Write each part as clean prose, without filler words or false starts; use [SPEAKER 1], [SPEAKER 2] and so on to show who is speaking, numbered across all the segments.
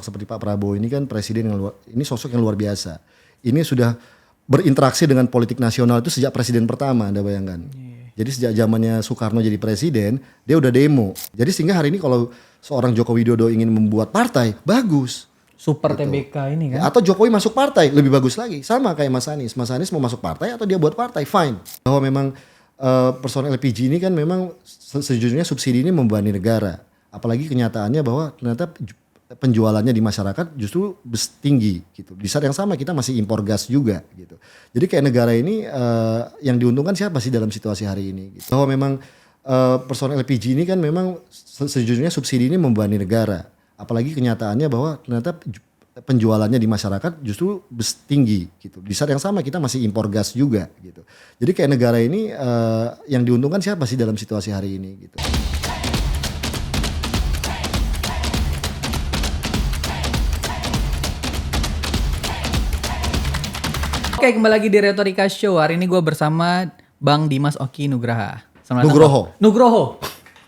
[SPEAKER 1] seperti Pak Prabowo ini kan presiden yang ini sosok yang luar biasa. Ini sudah berinteraksi dengan politik nasional itu sejak presiden pertama, Anda bayangkan. Jadi sejak zamannya Soekarno jadi presiden, dia udah demo. Jadi sehingga hari ini kalau seorang Joko Widodo ingin membuat partai, bagus.
[SPEAKER 2] Super TBK ini kan.
[SPEAKER 1] Atau Jokowi masuk partai, lebih bagus lagi. Sama kayak Mas Anies. Mas Anies mau masuk partai atau dia buat partai, fine. Bahwa memang personel LPG ini kan memang sejujurnya subsidi ini membebani negara. Apalagi kenyataannya bahwa ternyata penjualannya di masyarakat justru tinggi gitu. Di saat yang sama kita masih impor gas juga gitu. Jadi kayak negara ini yang diuntungkan siapa sih dalam situasi hari ini gitu. Bahwa memang personel LPG ini kan memang sejujurnya subsidi ini membebani negara. Apalagi kenyataannya bahwa ternyata penjualannya di masyarakat justru tinggi gitu. Di saat yang sama kita masih impor gas juga gitu. Jadi kayak negara ini yang diuntungkan siapa sih dalam situasi hari ini gitu.
[SPEAKER 2] Oke, kembali lagi di Retorika Show. Hari ini gue bersama Bang Dimas Oki Nugraha. Nugroho.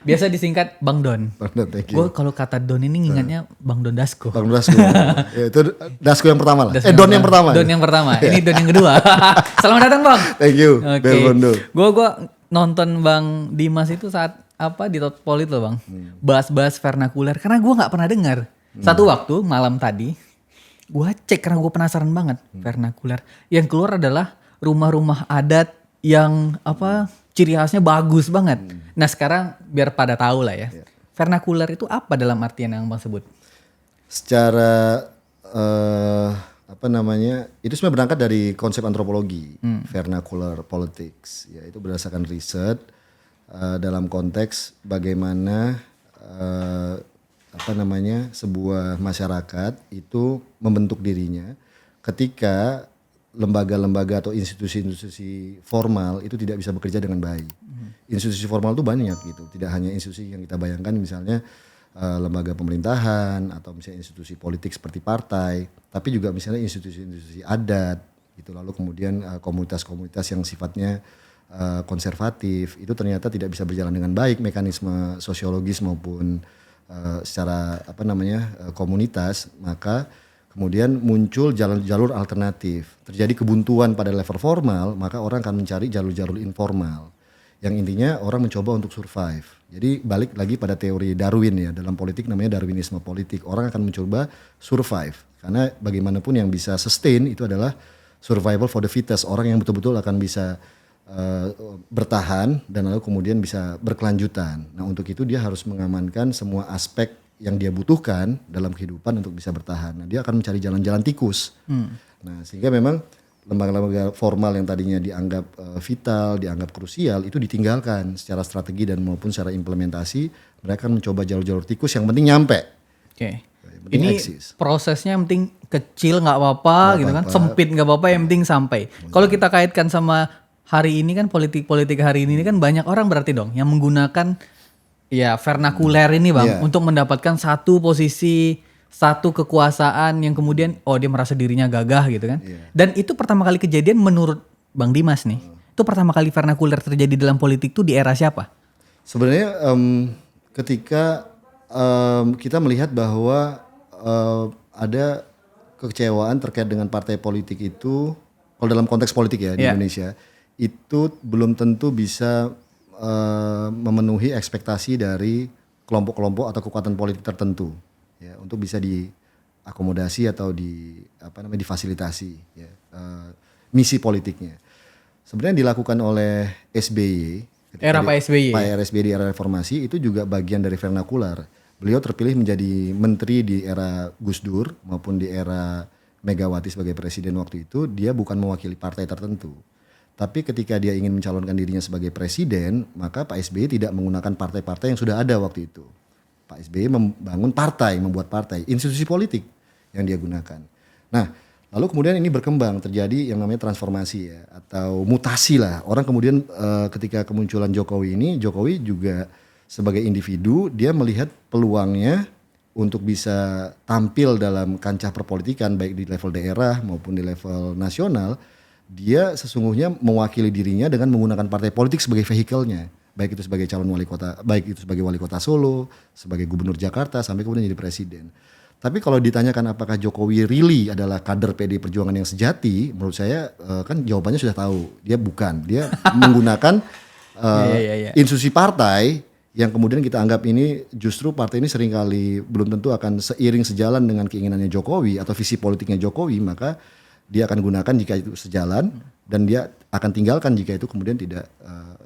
[SPEAKER 2] Biasa disingkat Bang Don. Gue kalau kata Don ini ngingatnya Bang Don Dasko.
[SPEAKER 1] Bang Dasko. Ya, itu Dasko yang pertama lah. Don yang pertama.
[SPEAKER 2] Don yang pertama. Ini Don yang kedua. Selamat datang Bang.
[SPEAKER 1] Thank you.
[SPEAKER 2] Oke. Gue nonton Bang Dimas itu saat di Tot Polit loh Bang. Bahas-bahas vernakuler. Karena gue nggak pernah dengar. Satu waktu malam tadi gue cek karena gue penasaran banget vernakuler. Yang keluar adalah rumah-rumah adat yang ciri khasnya bagus banget. Nah sekarang biar pada tahu lah ya. Vernakuler itu apa dalam artian yang Bang sebut?
[SPEAKER 1] Secara itu sebenarnya berangkat dari konsep antropologi, vernacular politics. Ya, itu berdasarkan riset dalam konteks bagaimana sebuah masyarakat itu membentuk dirinya ketika lembaga-lembaga atau institusi-institusi formal itu tidak bisa bekerja dengan baik. Institusi formal itu banyak gitu, tidak hanya institusi yang kita bayangkan misalnya lembaga pemerintahan atau misalnya institusi politik seperti partai, tapi juga misalnya institusi-institusi adat gitu. Lalu kemudian komunitas-komunitas yang sifatnya konservatif itu ternyata tidak bisa berjalan dengan baik mekanisme sosiologis maupun secara komunitas, maka kemudian muncul jalur alternatif. Terjadi kebuntuan pada level formal, maka orang akan mencari jalur-jalur informal. Yang intinya orang mencoba untuk survive. Jadi balik lagi pada teori Darwin ya, dalam politik namanya Darwinisme politik. Orang akan mencoba survive. Karena bagaimanapun yang bisa sustain itu adalah survival for the fittest. Orang yang betul-betul akan bisa bertahan dan lalu kemudian bisa berkelanjutan. Nah untuk itu dia harus mengamankan semua aspek yang dia butuhkan dalam kehidupan untuk bisa bertahan. Nah, dia akan mencari jalan-jalan tikus. Nah, sehingga memang lembaga-lembaga formal yang tadinya dianggap vital, dianggap krusial itu ditinggalkan secara strategi dan maupun secara implementasi. Mereka akan mencoba jalur-jalur tikus yang penting nyampe.
[SPEAKER 2] Oke. Ini prosesnya yang penting kecil nggak apa-apa gitu kan, sempit nggak apa-apa, yang penting sampai. Kalau kita kaitkan sama hari ini kan politik hari ini kan banyak orang berarti dong yang menggunakan ya vernakuler ini Bang untuk mendapatkan satu posisi, satu kekuasaan yang kemudian dia merasa dirinya gagah gitu kan. Dan itu pertama kali kejadian menurut Bang Dimas nih. Itu pertama kali vernakuler terjadi dalam politik tuh di era siapa?
[SPEAKER 1] Sebenarnya ketika kita melihat bahwa ada kekecewaan terkait dengan partai politik itu, kalau dalam konteks politik ya di Indonesia, itu belum tentu bisa memenuhi ekspektasi dari kelompok-kelompok atau kekuatan politik tertentu ya untuk bisa diakomodasi atau difasilitasi ya, misi politiknya. Sebenarnya dilakukan oleh SBY
[SPEAKER 2] era Pak SBY
[SPEAKER 1] di era reformasi itu juga bagian dari vernakular. Beliau terpilih menjadi menteri di era Gus Dur maupun di era Megawati sebagai presiden waktu itu, dia bukan mewakili partai tertentu. Tapi ketika dia ingin mencalonkan dirinya sebagai presiden, maka Pak SBY tidak menggunakan partai-partai yang sudah ada waktu itu. Pak SBY membangun partai, membuat partai, institusi politik yang dia gunakan. Nah, lalu kemudian ini berkembang, terjadi yang namanya transformasi ya, atau mutasi lah. Orang kemudian ketika kemunculan Jokowi ini, Jokowi juga sebagai individu, dia melihat peluangnya untuk bisa tampil dalam kancah perpolitikan, baik di level daerah maupun di level nasional. Dia sesungguhnya mewakili dirinya dengan menggunakan partai politik sebagai vehikelnya, baik itu sebagai calon wali kota, baik itu sebagai wali kota Solo, sebagai gubernur Jakarta, sampai kemudian jadi presiden. Tapi kalau ditanyakan apakah Jokowi really adalah kader PDI Perjuangan yang sejati, menurut saya kan jawabannya sudah tahu. Dia bukan. Dia menggunakan institusi partai yang kemudian kita anggap ini justru partai ini seringkali belum tentu akan seiring sejalan dengan keinginannya Jokowi atau visi politiknya Jokowi, maka dia akan gunakan jika itu sejalan dan dia akan tinggalkan jika itu kemudian tidak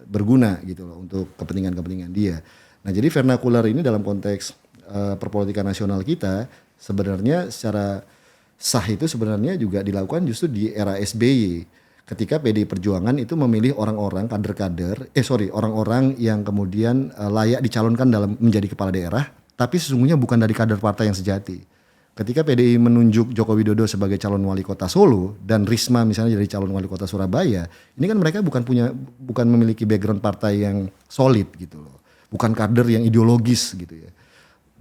[SPEAKER 1] berguna gitu loh untuk kepentingan-kepentingan dia. Nah, jadi vernakular ini dalam konteks perpolitikan nasional kita sebenarnya secara sah itu sebenarnya juga dilakukan justru di era SBY ketika PDI Perjuangan itu memilih orang-orang orang-orang yang kemudian layak dicalonkan dalam menjadi kepala daerah tapi sesungguhnya bukan dari kader partai yang sejati. Ketika PDI menunjuk Joko Widodo sebagai calon wali kota Solo dan Risma misalnya jadi calon wali kota Surabaya, ini kan mereka bukan memiliki background partai yang solid gitu loh. Bukan kader yang ideologis gitu ya.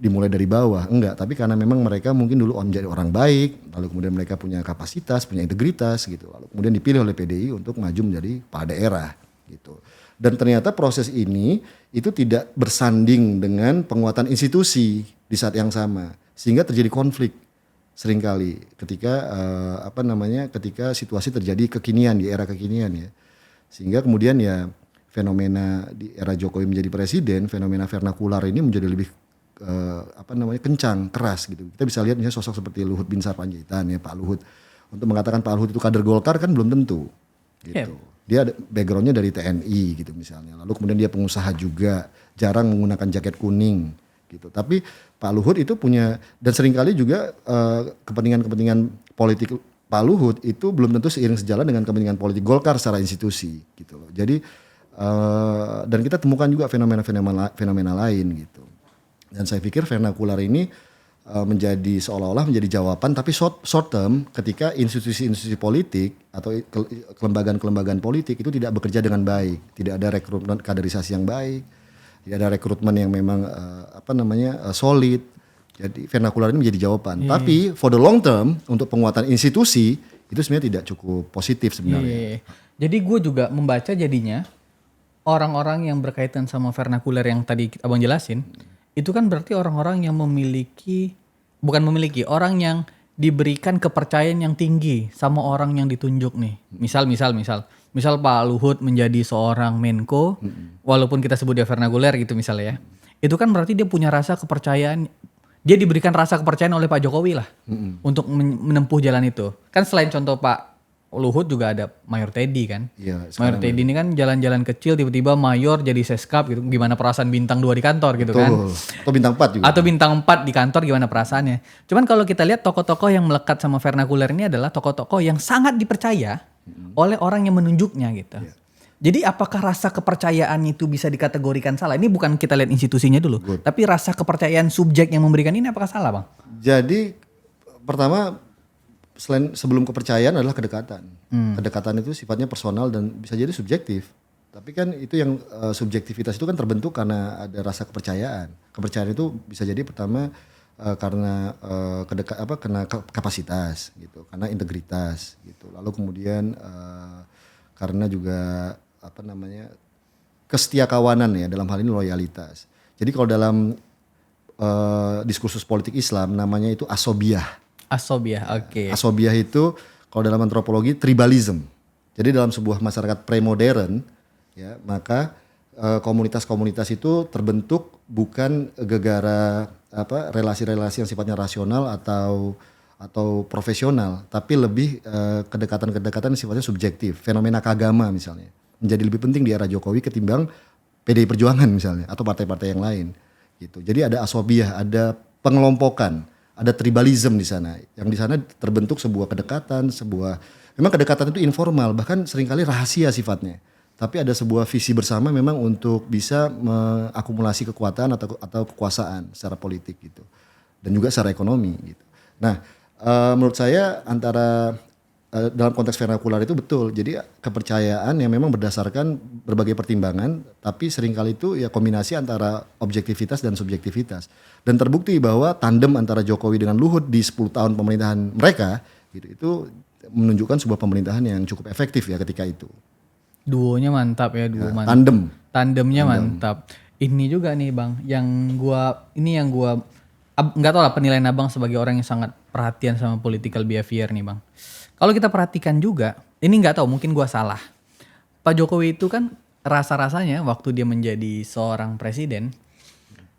[SPEAKER 1] Dimulai dari bawah, enggak, tapi karena memang mereka mungkin dulu menjadi orang baik, lalu kemudian mereka punya kapasitas, punya integritas gitu, lalu kemudian dipilih oleh PDI untuk maju menjadi kepala daerah gitu. Dan ternyata proses ini itu tidak bersanding dengan penguatan institusi di saat yang sama, sehingga terjadi konflik seringkali ketika ketika situasi terjadi kekinian di era kekinian ya, sehingga kemudian ya fenomena di era Jokowi menjadi presiden, fenomena vernakular ini menjadi lebih kencang, keras gitu. Kita bisa lihat misalnya sosok seperti Luhut Binsar Panjaitan ya, Pak Luhut. Untuk mengatakan Pak Luhut itu kader Golkar kan belum tentu gitu. Dia backgroundnya dari TNI gitu misalnya. Lalu kemudian dia pengusaha juga, jarang menggunakan jaket kuning gitu. Tapi Pak Luhut itu punya, dan seringkali juga kepentingan-kepentingan politik Pak Luhut itu belum tentu seiring sejalan dengan kepentingan politik Golkar secara institusi gitu loh. Jadi dan kita temukan juga fenomena lain gitu. Dan saya pikir vernakular ini menjadi seolah-olah menjadi jawaban tapi short term ketika institusi-institusi politik atau kelembagaan-kelembagaan politik itu tidak bekerja dengan baik, tidak ada rekrutmen kaderisasi yang baik, tidak ada rekrutmen yang memang solid. Jadi vernakular ini menjadi jawaban. Tapi for the long term untuk penguatan institusi itu sebenarnya tidak cukup positif sebenarnya.
[SPEAKER 2] Jadi gue juga membaca jadinya orang-orang yang berkaitan sama vernakular yang tadi Abang jelasin, itu kan berarti orang-orang yang orang yang diberikan kepercayaan yang tinggi sama orang yang ditunjuk nih. Misal Pak Luhut menjadi seorang Menko, walaupun kita sebut dia vernakuler gitu misalnya ya. Itu kan berarti dia punya rasa kepercayaan, dia diberikan rasa kepercayaan oleh Pak Jokowi lah untuk menempuh jalan itu. Kan selain contoh Pak Luhut juga ada Mayor Teddy kan.
[SPEAKER 1] Ya,
[SPEAKER 2] Mayor Teddy ini kan jalan-jalan kecil tiba-tiba mayor jadi seskap gitu. Gimana perasaan bintang 2 di kantor gitu. Betul. Kan.
[SPEAKER 1] Atau bintang 4 juga.
[SPEAKER 2] Atau bintang 4 di kantor gimana perasaannya. Cuman kalau kita lihat tokoh-tokoh yang melekat sama vernakuler ini adalah tokoh-tokoh yang sangat dipercaya oleh orang yang menunjuknya gitu. Ya. Jadi apakah rasa kepercayaan itu bisa dikategorikan salah? Ini bukan kita lihat institusinya dulu. Tapi rasa kepercayaan subjek yang memberikan ini apakah salah Bang?
[SPEAKER 1] Jadi pertama sebelum kepercayaan adalah kedekatan. Kedekatan itu sifatnya personal dan bisa jadi subjektif. Tapi kan itu yang subjektivitas itu kan terbentuk karena ada rasa kepercayaan. Kepercayaan itu bisa jadi pertama karena karena kapasitas gitu, karena integritas gitu. Lalu kemudian karena juga kesetiakawanan ya, dalam hal ini loyalitas. Jadi kalau dalam diskursus politik Islam namanya itu asobiah.
[SPEAKER 2] Asobiah, oke.
[SPEAKER 1] Asobiah itu kalau dalam antropologi tribalism. Jadi dalam sebuah masyarakat premodern, ya maka komunitas-komunitas itu terbentuk bukan gegara relasi-relasi yang sifatnya rasional atau profesional, tapi lebih kedekatan-kedekatan yang sifatnya subjektif. Fenomena keagama misalnya menjadi lebih penting di era Jokowi ketimbang PDI Perjuangan misalnya atau partai-partai yang lain. Gitu. Jadi ada asobiah, ada pengelompokan. Ada tribalism di sana, yang di sana terbentuk sebuah kedekatan, memang kedekatan itu informal, bahkan seringkali rahasia sifatnya. Tapi ada sebuah visi bersama memang untuk bisa mengakumulasi kekuatan atau kekuasaan secara politik gitu, dan juga secara ekonomi gitu. Nah, menurut saya antara dalam konteks vernakular itu betul. Jadi kepercayaan yang memang berdasarkan berbagai pertimbangan, tapi seringkali itu ya kombinasi antara objektivitas dan subjektivitas. Dan terbukti bahwa tandem antara Jokowi dengan Luhut di 10 tahun pemerintahan mereka gitu, itu menunjukkan sebuah pemerintahan yang cukup efektif ya ketika itu.
[SPEAKER 2] Duonya mantap ya, mantap.
[SPEAKER 1] Tandemnya
[SPEAKER 2] mantap. Ini juga nih Bang, yang gua nggak tahu lah penilaian abang sebagai orang yang sangat perhatian sama political behavior nih bang. Kalau kita perhatikan juga, ini nggak tahu mungkin gua salah. Pak Jokowi itu kan rasa-rasanya waktu dia menjadi seorang presiden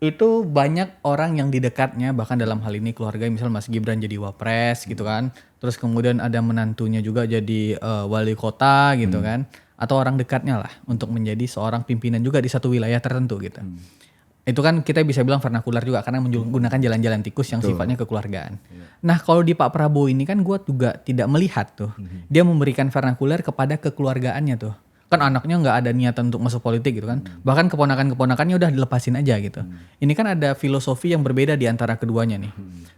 [SPEAKER 2] itu banyak orang yang di dekatnya, bahkan dalam hal ini keluarga, misal Mas Gibran jadi wapres gitu kan, terus kemudian ada menantunya juga jadi wali kota gitu kan, atau orang dekatnya lah untuk menjadi seorang pimpinan juga di satu wilayah tertentu gitu. Itu kan kita bisa bilang vernakular juga karena menggunakan jalan-jalan tikus yang sifatnya kekeluargaan. Nah kalau di Pak Prabowo ini kan gue juga tidak melihat tuh, dia memberikan vernakular kepada kekeluargaannya tuh. Kan anaknya nggak ada niatan untuk masuk politik gitu kan, bahkan keponakan-keponakannya udah dilepasin aja gitu. Ini kan ada filosofi yang berbeda di antara keduanya nih.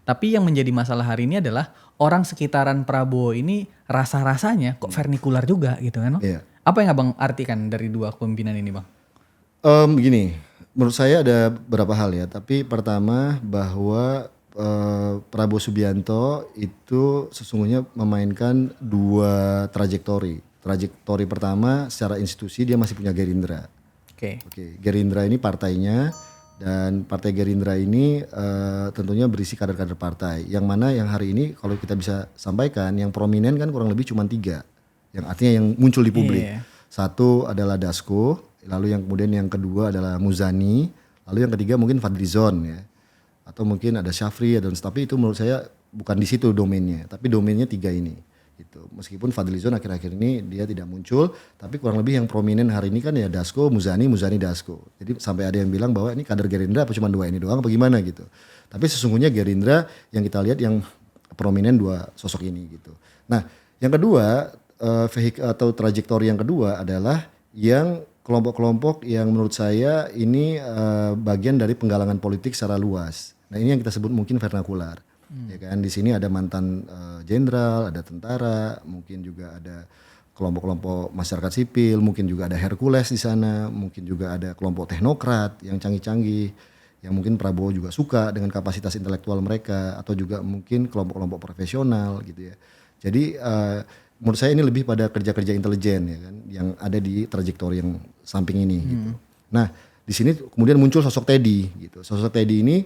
[SPEAKER 2] Tapi yang menjadi masalah hari ini adalah orang sekitaran Prabowo ini rasa-rasanya kok vernikular juga gitu kan. Apa yang abang artikan dari dua kepemimpinan ini bang?
[SPEAKER 1] Begini, menurut saya ada beberapa hal ya. Tapi pertama bahwa Prabowo Subianto itu sesungguhnya memainkan dua trajektori. Trajektori pertama secara institusi dia masih punya Gerindra. Oke, Gerindra ini partainya, dan partai Gerindra ini tentunya berisi kader-kader partai. Yang mana yang hari ini kalau kita bisa sampaikan yang prominen kan kurang lebih cuma 3. Yang artinya yang muncul di publik. Satu adalah Dasko, lalu yang kemudian yang kedua adalah Muzani, lalu yang ketiga mungkin Fadlizon ya. Atau mungkin ada Syafri dan tapi itu menurut saya bukan di situ domainnya, tapi domainnya 3 ini. Gitu. Meskipun Fadlizon akhir-akhir ini dia tidak muncul, tapi kurang lebih yang prominent hari ini kan ya Dasko, Muzani, Dasko. Jadi sampai ada yang bilang bahwa ini kader Gerindra apa cuma 2 ini doang apa gimana gitu. Tapi sesungguhnya Gerindra yang kita lihat yang prominent 2 sosok ini gitu. Nah, yang kedua atau trajektori yang kedua adalah yang kelompok-kelompok yang menurut saya ini bagian dari penggalangan politik secara luas. Nah, ini yang kita sebut mungkin vernakular. Ya kan, di sini ada mantan jenderal, ada tentara, mungkin juga ada kelompok-kelompok masyarakat sipil, mungkin juga ada Hercules di sana, mungkin juga ada kelompok teknokrat yang canggih-canggih, yang mungkin Prabowo juga suka dengan kapasitas intelektual mereka, atau juga mungkin kelompok-kelompok profesional gitu ya. Jadi menurut saya ini lebih pada kerja-kerja intelijen ya kan, yang ada di trajektori yang samping ini gitu. Nah, di sini kemudian muncul sosok Teddy gitu. Sosok Teddy ini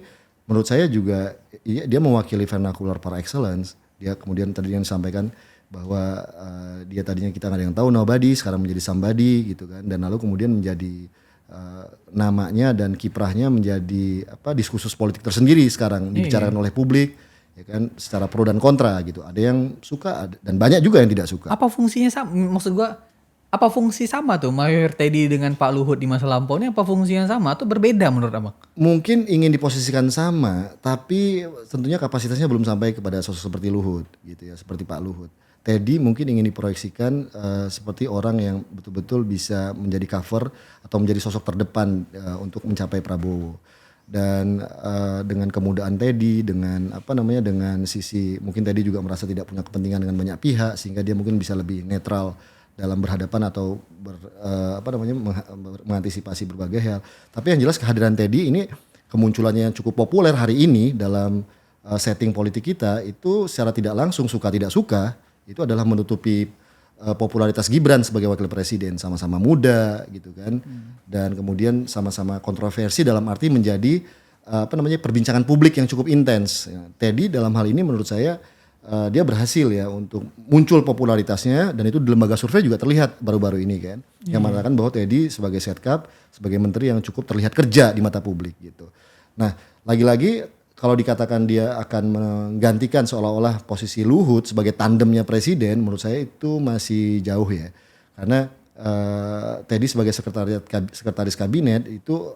[SPEAKER 1] menurut saya juga dia mewakili vernacular par excellence. Dia kemudian tadi yang disampaikan bahwa dia tadinya kita nggak ada yang tahu nobody, sekarang menjadi somebody gitu kan. Dan lalu kemudian menjadi namanya dan kiprahnya menjadi diskursus politik tersendiri sekarang dibicarakan oleh publik ya kan, secara pro dan kontra gitu. Ada yang suka dan banyak juga yang tidak suka.
[SPEAKER 2] Apa fungsinya sama? Maksud gua apa fungsi sama tuh Mayor Teddy dengan Pak Luhut di masa lampau ini, apa fungsinya sama atau berbeda menurut abang?
[SPEAKER 1] Mungkin ingin diposisikan sama, tapi tentunya kapasitasnya belum sampai kepada sosok seperti Luhut gitu ya, seperti Pak Luhut. Teddy mungkin ingin diproyeksikan seperti orang yang betul-betul bisa menjadi cover atau menjadi sosok terdepan untuk mencapai Prabowo. Dan dengan kemudahan Teddy, dengan dengan sisi mungkin Teddy juga merasa tidak punya kepentingan dengan banyak pihak, sehingga dia mungkin bisa lebih netral dalam berhadapan atau mengantisipasi berbagai hal. Tapi yang jelas kehadiran Teddy ini, kemunculannya yang cukup populer hari ini dalam setting politik kita itu secara tidak langsung, suka tidak suka, itu adalah menutupi popularitas Gibran sebagai wakil presiden. Sama-sama muda gitu kan, dan kemudian sama-sama kontroversi dalam arti menjadi perbincangan publik yang cukup intens. Teddy dalam hal ini menurut saya dia berhasil ya untuk muncul popularitasnya, dan itu di lembaga survei juga terlihat baru-baru ini kan, yang mengatakan bahwa Teddy sebagai setkap, sebagai menteri yang cukup terlihat kerja di mata publik gitu. Nah, lagi-lagi kalau dikatakan dia akan menggantikan seolah-olah posisi Luhut sebagai tandemnya presiden, menurut saya itu masih jauh ya, karena Teddy sebagai sekretaris kabinet itu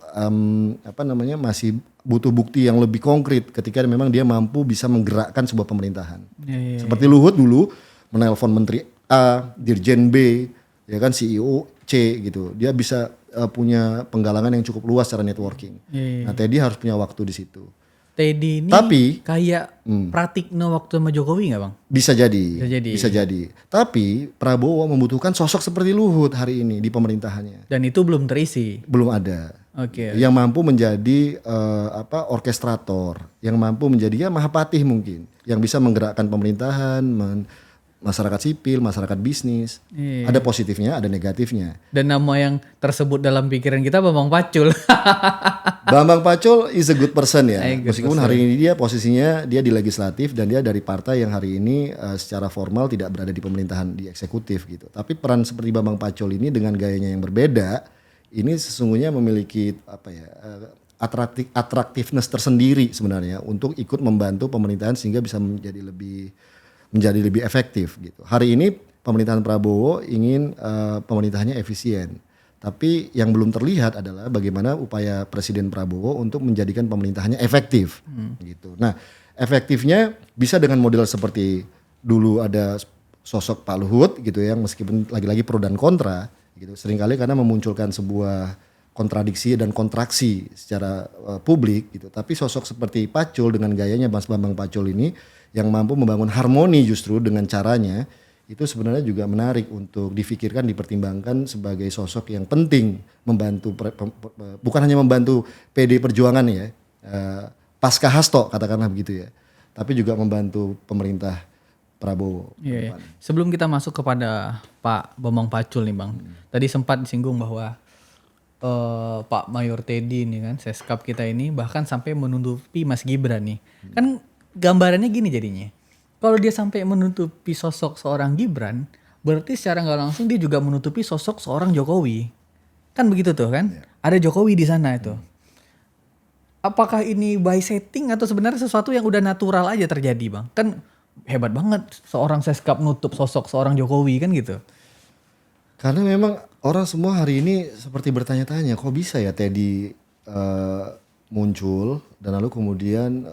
[SPEAKER 1] masih butuh bukti yang lebih konkret ketika memang dia mampu bisa menggerakkan sebuah pemerintahan. Seperti Luhut dulu menelpon menteri A, dirjen B, ya kan, CEO C gitu. Dia bisa punya penggalangan yang cukup luas secara networking. Nah, Teddy harus punya waktu di situ.
[SPEAKER 2] Teddy ini kayak Pratikno waktu sama Jokowi nggak bang?
[SPEAKER 1] Bisa jadi. Tapi Prabowo membutuhkan sosok seperti Luhut hari ini di pemerintahannya.
[SPEAKER 2] Dan itu belum terisi.
[SPEAKER 1] Belum ada. Yang mampu menjadi orkestrator, yang mampu menjadi mahapatih mungkin, yang bisa menggerakkan pemerintahan, masyarakat sipil, masyarakat bisnis. Ada positifnya, ada negatifnya.
[SPEAKER 2] Dan nama yang tersebut dalam pikiran kita Bambang Pacul.
[SPEAKER 1] Bambang Pacul is a good person ya. Meskipun hari ini dia posisinya dia di legislatif dan dia dari partai yang hari ini secara formal tidak berada di pemerintahan, di eksekutif gitu. Tapi peran seperti Bambang Pacul ini dengan gayanya yang berbeda, ini sesungguhnya memiliki atraktiveness tersendiri sebenarnya untuk ikut membantu pemerintahan sehingga bisa menjadi lebih efektif gitu. Hari ini pemerintahan Prabowo ingin pemerintahannya efisien, tapi yang belum terlihat adalah bagaimana upaya Presiden Prabowo untuk menjadikan pemerintahannya efektif gitu. Nah, efektifnya bisa dengan model seperti dulu ada sosok Pak Luhut gitu ya, meskipun lagi-lagi pro dan kontra gitu. Seringkali karena memunculkan sebuah kontradiksi dan kontraksi secara publik gitu. Tapi sosok seperti Pacul dengan gayanya Mas Bambang Pacul ini yang mampu membangun harmoni justru dengan caranya itu sebenarnya juga menarik untuk difikirkan, dipertimbangkan sebagai sosok yang penting membantu bukan hanya membantu PD Perjuangan ya, pasca Hasto katakanlah begitu ya, tapi juga membantu pemerintah Prabowo.
[SPEAKER 2] Iya. Sebelum kita masuk kepada Pak Bambang Pacul nih Bang, tadi sempat disinggung bahwa Pak Mayor Teddy ini kan, Seskap kita ini bahkan sampai menutupi Mas Gibran nih. Kan gambarannya gini jadinya. Kalau dia sampai menutupi sosok seorang Gibran, berarti secara nggak langsung dia juga menutupi sosok seorang Jokowi. Kan begitu tuh kan? Ada Jokowi di sana itu. Apakah ini by setting atau sebenarnya sesuatu yang udah natural aja terjadi Bang? Kan hebat banget seorang Seskap nutup sosok seorang Jokowi kan gitu.
[SPEAKER 1] Karena memang orang semua hari ini seperti bertanya-tanya, kok bisa ya Teddy muncul dan lalu kemudian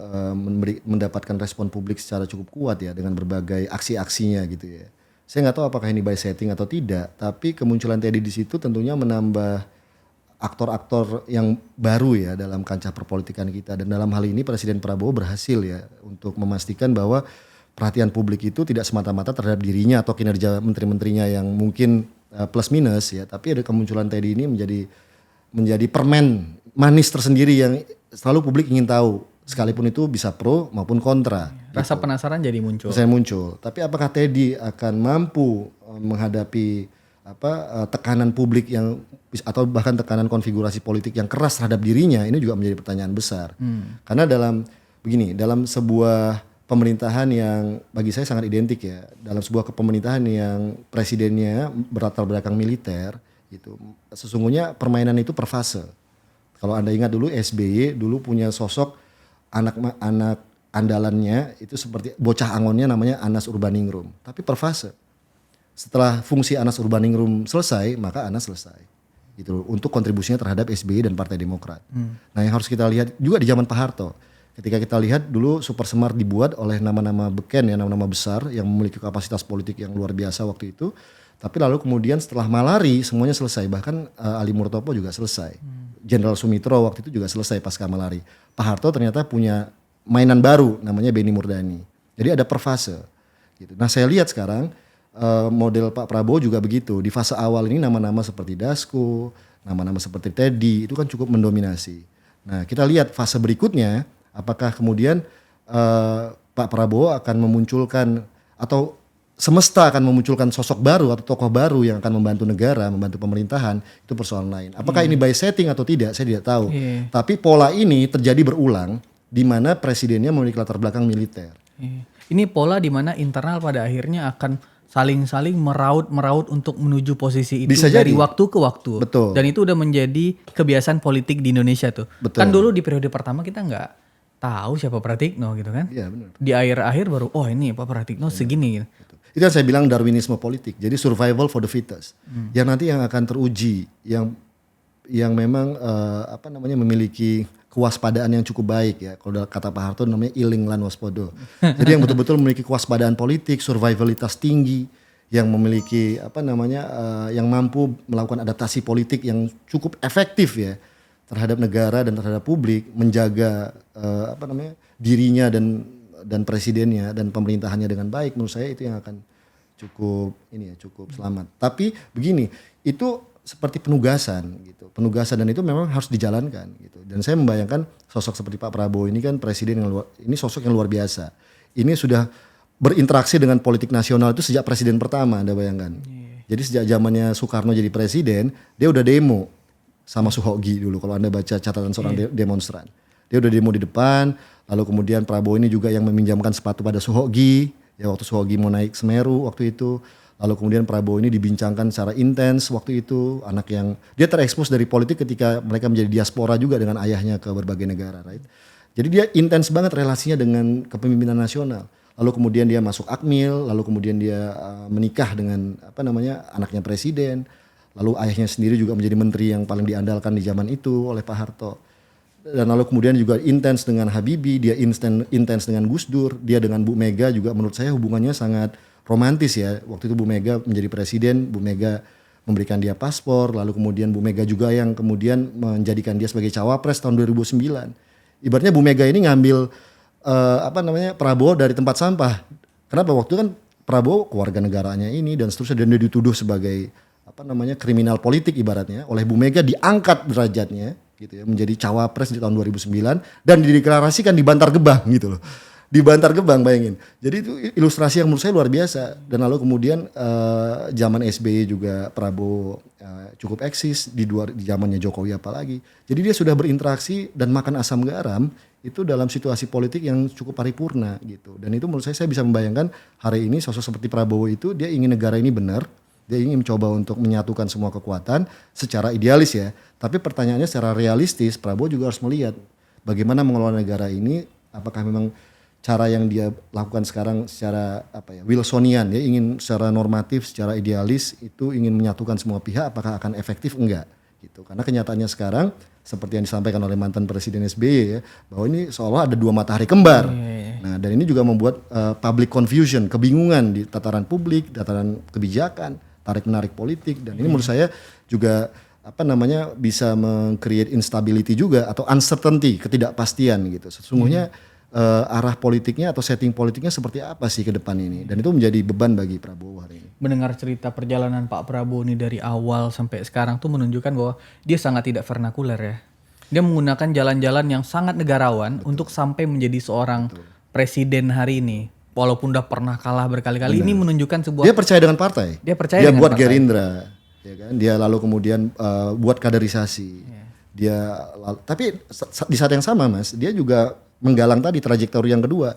[SPEAKER 1] mendapatkan respon publik secara cukup kuat ya dengan berbagai aksi-aksinya gitu ya. Saya nggak tahu apakah ini by setting atau tidak, tapi kemunculan Teddy di situ tentunya menambah aktor-aktor yang baru ya dalam kancah perpolitikan kita. Dan dalam hal ini Presiden Prabowo berhasil ya untuk memastikan bahwa perhatian publik itu tidak semata-mata terhadap dirinya atau kinerja menteri-menterinya yang mungkin plus minus ya, tapi ada kemunculan Teddy ini menjadi permen manis tersendiri yang selalu publik ingin tahu, sekalipun itu bisa pro maupun kontra.
[SPEAKER 2] Rasa penasaran jadi muncul.
[SPEAKER 1] Tapi apakah Teddy akan mampu menghadapi tekanan publik yang atau bahkan tekanan konfigurasi politik yang keras terhadap dirinya, ini juga menjadi pertanyaan besar. Karena dalam sebuah pemerintahan yang bagi saya sangat identik ya, dalam sebuah kepemerintahan yang presidennya berlatar belakang militer gitu, sesungguhnya permainan itu per fase. Kalau Anda ingat dulu SBY dulu punya sosok anak andalannya itu seperti bocah angonnya namanya Anas Urbaningrum, tapi per fase. Setelah fungsi Anas Urbaningrum selesai, maka Anas selesai gitu untuk kontribusinya terhadap SBY dan Partai Demokrat. Nah, yang harus kita lihat juga di zaman Pak Harto. Ketika kita lihat dulu Super Semar dibuat oleh nama-nama beken ya, nama-nama besar yang memiliki kapasitas politik yang luar biasa waktu itu. Tapi lalu kemudian setelah Malari semuanya selesai, bahkan Ali Murtopo juga selesai. Jenderal Sumitro waktu itu juga selesai pasca Malari. Pak Harto ternyata punya mainan baru namanya Benny Murdani. Jadi ada per fase gitu. Nah, saya lihat sekarang model Pak Prabowo juga begitu. Di fase awal ini nama-nama seperti Dasko, nama-nama seperti Teddy itu kan cukup mendominasi. Nah, kita lihat fase berikutnya apakah kemudian Pak Prabowo akan memunculkan atau semesta akan memunculkan sosok baru atau tokoh baru yang akan membantu negara, membantu pemerintahan, itu persoalan lain. Apakah ini by setting atau tidak, saya tidak tahu. Tapi pola ini terjadi berulang di mana presidennya memiliki latar belakang militer.
[SPEAKER 2] Ini pola di mana internal pada akhirnya akan saling-saling meraut untuk menuju posisi itu dari waktu ke waktu.
[SPEAKER 1] Betul.
[SPEAKER 2] Dan itu udah menjadi kebiasaan politik di Indonesia tuh.
[SPEAKER 1] Betul.
[SPEAKER 2] Kan dulu di periode pertama kita nggak tahu siapa Pratikno gitu kan.
[SPEAKER 1] Iya benar.
[SPEAKER 2] Di akhir-akhir baru ini Pak Pratikno segini gitu.
[SPEAKER 1] Itu yang saya bilang Darwinisme politik. Jadi survival for the fittest. Yang nanti yang akan teruji, yang memang memiliki kewaspadaan yang cukup baik ya. Kalau kata Pak Harto namanya iling lan waspodo. Jadi yang betul-betul memiliki kewaspadaan politik, survivalitas tinggi, yang memiliki yang mampu melakukan adaptasi politik yang cukup efektif ya terhadap negara dan terhadap publik, menjaga dirinya dan presidennya dan pemerintahannya dengan baik, menurut saya itu yang akan cukup selamat. Tapi begini, itu seperti penugasan gitu. Penugasan dan itu memang harus dijalankan gitu. Dan saya membayangkan sosok seperti Pak Prabowo ini kan presiden ini sosok yang luar biasa. Ini sudah berinteraksi dengan politik nasional itu sejak presiden pertama, Anda bayangkan. Jadi sejak zamannya Soekarno jadi presiden, dia udah demo sama Suhogi dulu kalau Anda baca catatan seorang demonstran. Dia udah demo di depan, lalu kemudian Prabowo ini juga yang meminjamkan sepatu pada Suhogi, ya waktu Suhogi mau naik Semeru waktu itu. Lalu kemudian Prabowo ini dibincangkan secara intens waktu itu, anak yang dia terekspos dari politik ketika mereka menjadi diaspora juga dengan ayahnya ke berbagai negara, right? Jadi dia intens banget relasinya dengan kepemimpinan nasional. Lalu kemudian dia masuk Akmil, lalu kemudian dia menikah dengan anaknya presiden. Lalu ayahnya sendiri juga menjadi menteri yang paling diandalkan di zaman itu oleh Pak Harto. Dan lalu kemudian juga intens dengan Habibie, dia intens dengan Gus Dur, dia dengan Bu Mega juga menurut saya hubungannya sangat romantis ya. Waktu itu Bu Mega menjadi presiden, Bu Mega memberikan dia paspor, lalu kemudian Bu Mega juga yang kemudian menjadikan dia sebagai cawapres tahun 2009. Ibaratnya Bu Mega ini ngambil Prabowo dari tempat sampah. Kenapa? Waktu itu kan Prabowo keluarga negaranya ini dan seterusnya, dan dia dituduh sebagai kriminal politik ibaratnya oleh Bu Mega, diangkat derajatnya gitu ya menjadi cawapres di tahun 2009 dan dideklarasikan di Bantar Gebang gitu loh. Di Bantar Gebang, bayangin. Jadi itu ilustrasi yang menurut saya luar biasa. Dan lalu kemudian zaman SBY juga Prabowo cukup eksis, di zamannya Jokowi apalagi. Jadi dia sudah berinteraksi dan makan asam garam itu dalam situasi politik yang cukup paripurna gitu. Dan itu menurut saya bisa membayangkan hari ini sosok seperti Prabowo itu dia ingin negara ini benar, dia ingin mencoba untuk menyatukan semua kekuatan secara idealis ya. Tapi pertanyaannya secara realistis, Prabowo juga harus melihat bagaimana mengelola negara ini, apakah memang cara yang dia lakukan sekarang secara Wilsonian ya, ingin secara normatif, secara idealis itu ingin menyatukan semua pihak, apakah akan efektif enggak gitu. Karena kenyataannya sekarang seperti yang disampaikan oleh mantan Presiden SBY ya, bahwa ini seolah ada dua matahari kembar. Nah, dan ini juga membuat public confusion, kebingungan di tataran publik, tataran kebijakan, tarik-menarik politik, dan ini menurut saya juga bisa meng-create instability juga atau uncertainty, ketidakpastian gitu. Sesungguhnya arah politiknya atau setting politiknya seperti apa sih ke depan ini, dan itu menjadi beban bagi Prabowo hari ini.
[SPEAKER 2] Mendengar cerita perjalanan Pak Prabowo ini dari awal sampai sekarang tuh menunjukkan bahwa dia sangat tidak vernakuler ya. Dia menggunakan jalan-jalan yang sangat negarawan untuk sampai menjadi seorang presiden hari ini. Walaupun udah pernah kalah berkali-kali, ini menunjukkan sebuah...
[SPEAKER 1] Dia percaya dengan partai.
[SPEAKER 2] Dia buat partai.
[SPEAKER 1] Gerindra, ya kan? Dia lalu kemudian buat kaderisasi. Tapi di saat yang sama Mas, dia juga menggalang tadi trajektori yang kedua.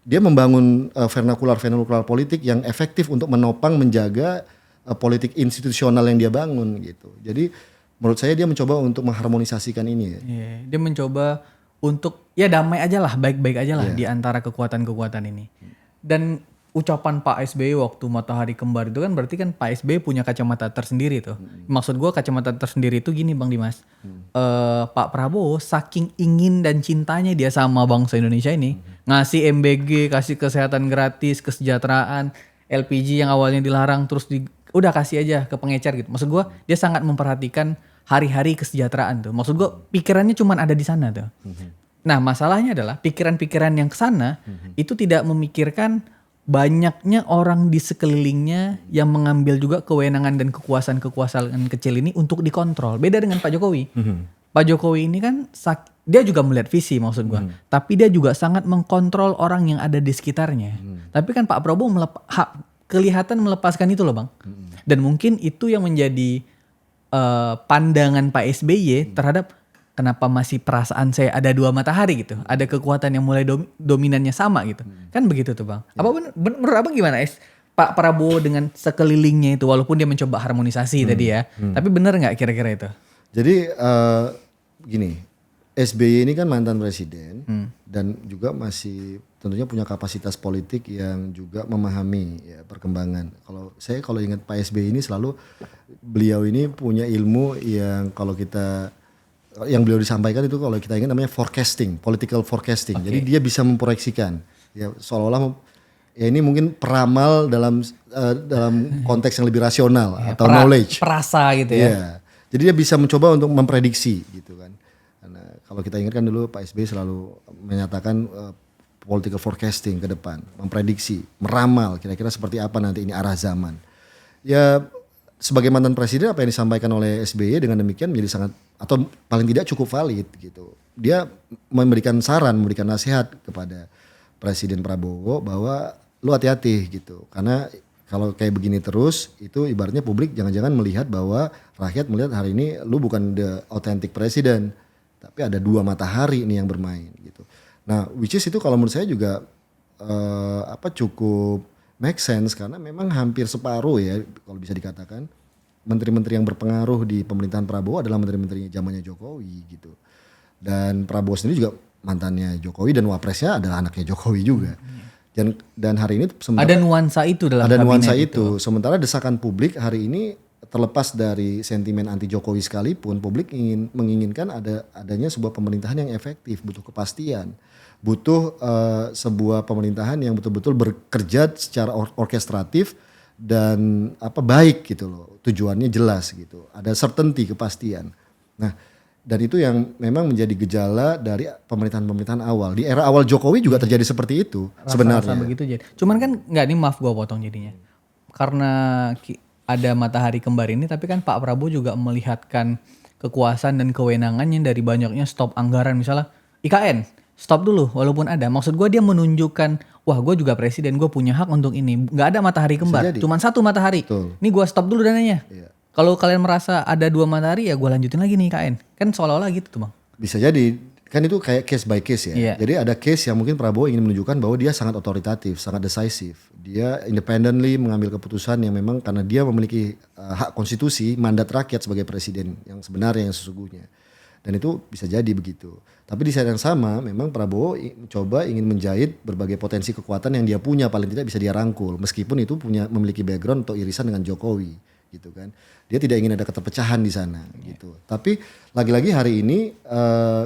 [SPEAKER 1] Dia membangun vernakular politik yang efektif untuk menopang, menjaga politik institusional yang dia bangun gitu. Jadi menurut saya dia mencoba untuk mengharmonisasikan ini ya.
[SPEAKER 2] Dia mencoba untuk ya damai aja lah, baik-baik aja lah di antara kekuatan-kekuatan ini. Dan ucapan Pak SBY waktu matahari kembar itu kan berarti kan Pak SBY punya kacamata tersendiri tuh. Maksud gue kacamata tersendiri itu gini Bang Dimas. Pak Prabowo saking ingin dan cintanya dia sama bangsa Indonesia ini, ngasih MBG, kasih kesehatan gratis, kesejahteraan, LPG yang awalnya dilarang terus udah kasih aja ke pengecer gitu. Maksud gue dia sangat memperhatikan hari-hari kesejahteraan tuh. Maksud gue pikirannya cuma ada di sana tuh. Nah masalahnya adalah pikiran-pikiran yang kesana itu tidak memikirkan banyaknya orang di sekelilingnya yang mengambil juga kewenangan dan kekuasaan kecil ini untuk dikontrol. Beda dengan Pak Jokowi. Pak Jokowi ini kan dia juga melihat visi maksud gua. Tapi dia juga sangat mengkontrol orang yang ada di sekitarnya. Tapi kan Pak Prabowo kelihatan melepaskan itu loh Bang. Dan mungkin itu yang menjadi pandangan Pak SBY terhadap kenapa masih perasaan saya ada dua matahari gitu. Ada kekuatan yang mulai dominannya sama gitu. Kan begitu tuh Bang. Apa menurut Abang gimana Pak Prabowo dengan sekelilingnya itu walaupun dia mencoba harmonisasi tadi ya. Tapi benar nggak kira-kira itu?
[SPEAKER 1] Jadi gini, SBY ini kan mantan presiden dan juga masih tentunya punya kapasitas politik yang juga memahami ya perkembangan. Kalau ingat Pak SBY ini selalu beliau ini punya ilmu yang yang beliau disampaikan itu kalau kita ingat namanya forecasting, political forecasting. Jadi dia bisa memproyeksikan ya seolah-olah ya ini mungkin peramal dalam konteks yang lebih rasional ya, atau knowledge.
[SPEAKER 2] Perasa gitu ya.
[SPEAKER 1] Ya. Jadi dia bisa mencoba untuk memprediksi gitu kan. Karena kalau kita ingatkan dulu Pak SBY selalu menyatakan political forecasting ke depan, memprediksi, meramal kira-kira seperti apa nanti ini arah zaman. Ya sebagai mantan presiden apa yang disampaikan oleh SBY dengan demikian menjadi sangat atau paling tidak cukup valid gitu. Dia memberikan saran, memberikan nasihat kepada Presiden Prabowo bahwa lu hati-hati gitu. Karena kalau kayak begini terus itu ibaratnya publik jangan-jangan melihat bahwa rakyat melihat hari ini lu bukan the authentic president, tapi ada dua matahari ini yang bermain gitu. Nah, which is itu kalau menurut saya juga cukup make sense karena memang hampir separuh ya kalau bisa dikatakan menteri-menteri yang berpengaruh di pemerintahan Prabowo adalah menteri-menterinya zamannya Jokowi gitu. Dan Prabowo sendiri juga mantannya Jokowi dan wapresnya adalah anaknya Jokowi juga. Dan hari ini
[SPEAKER 2] ada nuansa itu dalam
[SPEAKER 1] ada
[SPEAKER 2] kabinet
[SPEAKER 1] nuansa itu. Sementara desakan publik hari ini terlepas dari sentimen anti Jokowi sekalipun, publik menginginkan adanya sebuah pemerintahan yang efektif, butuh kepastian, butuh sebuah pemerintahan yang betul-betul bekerja secara orkestratif dan baik gitu loh, tujuannya jelas gitu, ada certainty, kepastian. Nah, dan itu yang memang menjadi gejala dari pemerintahan awal. Di era awal Jokowi juga terjadi seperti itu sebenarnya.
[SPEAKER 2] Begitu jadi. Cuman kan nggak, nih maaf gue potong jadinya. Karena ada matahari kembar ini, tapi kan Pak Prabowo juga melihatkan kekuasaan dan kewenangannya dari banyaknya stop anggaran, misalnya IKN. Stop dulu walaupun ada. Maksud gue dia menunjukkan, wah gue juga presiden, gue punya hak untuk ini. Gak ada matahari kembar, cuman satu matahari. Betul. Ini gue stop dulu dananya. Iya. Kalau kalian merasa ada dua matahari ya gue lanjutin lagi nih IKN. Kan seolah-olah gitu tuh bang.
[SPEAKER 1] Bisa jadi, kan itu kayak case by case ya. Yeah. Jadi ada case yang mungkin Prabowo ingin menunjukkan bahwa dia sangat otoritatif, sangat decisive. Dia independently mengambil keputusan yang memang karena dia memiliki hak konstitusi, mandat rakyat sebagai presiden yang sebenarnya, yang sesungguhnya. Dan itu bisa jadi begitu. Tapi di saat yang sama memang Prabowo coba ingin menjahit berbagai potensi kekuatan yang dia punya, paling tidak bisa dia rangkul. Meskipun itu memiliki background atau irisan dengan Jokowi gitu kan. Dia tidak ingin ada keterpecahan di sana gitu. Tapi lagi-lagi hari ini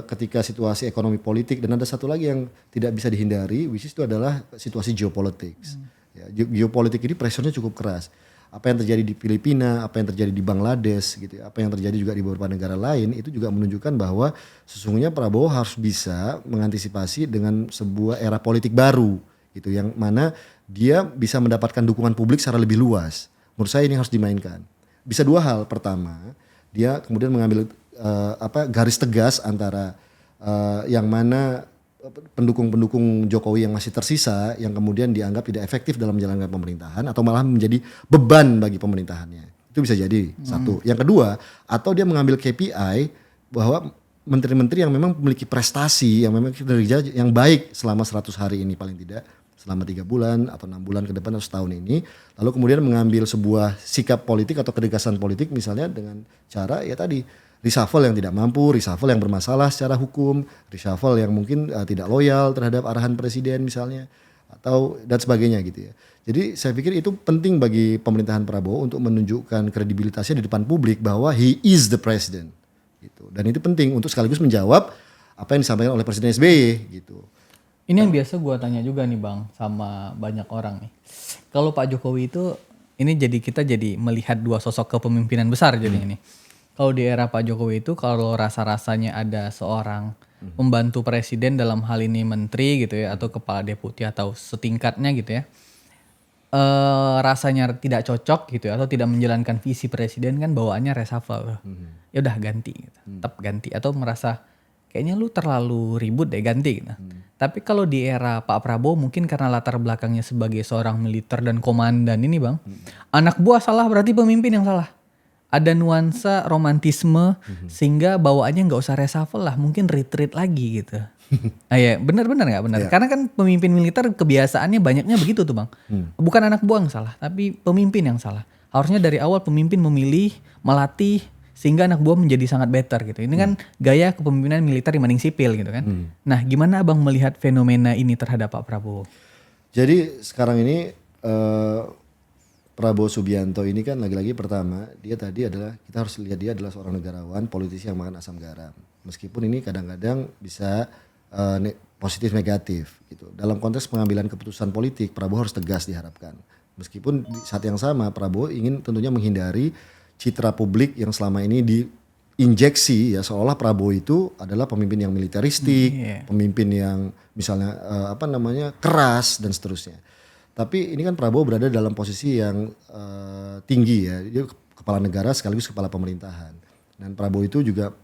[SPEAKER 1] ketika situasi ekonomi politik dan ada satu lagi yang tidak bisa dihindari, which is itu adalah situasi geopolitics. Ya, geopolitik ini pressure-nya cukup keras. Apa yang terjadi di Filipina, apa yang terjadi di Bangladesh gitu, apa yang terjadi juga di beberapa negara lain itu juga menunjukkan bahwa sesungguhnya Prabowo harus bisa mengantisipasi dengan sebuah era politik baru gitu, yang mana dia bisa mendapatkan dukungan publik secara lebih luas. Menurut saya ini harus dimainkan. Bisa dua hal. Pertama, dia kemudian mengambil garis tegas antara yang mana pendukung-pendukung Jokowi yang masih tersisa yang kemudian dianggap tidak efektif dalam menjalankan pemerintahan atau malah menjadi beban bagi pemerintahannya. Itu bisa jadi satu. Yang kedua, atau dia mengambil KPI bahwa menteri-menteri yang memang memiliki prestasi, yang memang kinerja yang baik selama 100 hari ini paling tidak, selama 3 bulan atau 6 bulan ke depan atau setahun ini, lalu kemudian mengambil sebuah sikap politik atau ketegasan politik misalnya dengan cara ya tadi reshuffle yang tidak mampu, reshuffle yang bermasalah secara hukum, reshuffle yang mungkin tidak loyal terhadap arahan presiden misalnya, atau dan sebagainya gitu ya. Jadi saya pikir itu penting bagi pemerintahan Prabowo untuk menunjukkan kredibilitasnya di depan publik bahwa he is the president gitu. Dan itu penting untuk sekaligus menjawab apa yang disampaikan oleh Presiden SBY gitu.
[SPEAKER 2] Ini yang biasa gue tanya juga nih bang sama banyak orang nih. Kalau Pak Jokowi itu, ini kita jadi melihat dua sosok kepemimpinan besar jadinya nih. Kalau di era Pak Jokowi itu kalau rasa-rasanya ada seorang pembantu presiden dalam hal ini menteri gitu ya atau kepala deputi atau setingkatnya gitu ya, rasanya tidak cocok gitu ya, atau tidak menjalankan visi presiden kan bawaannya reshuffle. Ya udah ganti gitu. Tetap ganti atau merasa kayaknya lu terlalu ribut deh ganti gitu. Tapi kalau di era Pak Prabowo mungkin karena latar belakangnya sebagai seorang militer dan komandan ini bang, anak buah salah berarti pemimpin yang salah. Ada nuansa romantisme sehingga bawaannya nggak usah reshuffle lah, mungkin retreat lagi gitu. Ya benar-benar nggak benar? Yeah. Karena kan pemimpin militer kebiasaannya banyaknya begitu tuh bang. Bukan anak buah yang salah, tapi pemimpin yang salah. Harusnya dari awal pemimpin memilih, melatih sehingga anak buah menjadi sangat better gitu. Ini kan gaya kepemimpinan militer dibanding sipil gitu kan. Nah, gimana abang melihat fenomena ini terhadap Pak Prabowo?
[SPEAKER 1] Jadi sekarang ini Prabowo Subianto ini kan lagi-lagi pertama dia tadi adalah kita harus lihat dia adalah seorang negarawan, politisi yang makan asam garam. Meskipun ini kadang-kadang bisa positif negatif gitu. Dalam konteks pengambilan keputusan politik Prabowo harus tegas diharapkan. Meskipun di saat yang sama Prabowo ingin tentunya menghindari citra publik yang selama ini diinjeksi ya seolah Prabowo itu adalah pemimpin yang militeristik, pemimpin yang misalnya keras dan seterusnya. Tapi ini kan Prabowo berada dalam posisi yang tinggi ya, dia kepala negara sekaligus kepala pemerintahan. Dan Prabowo itu juga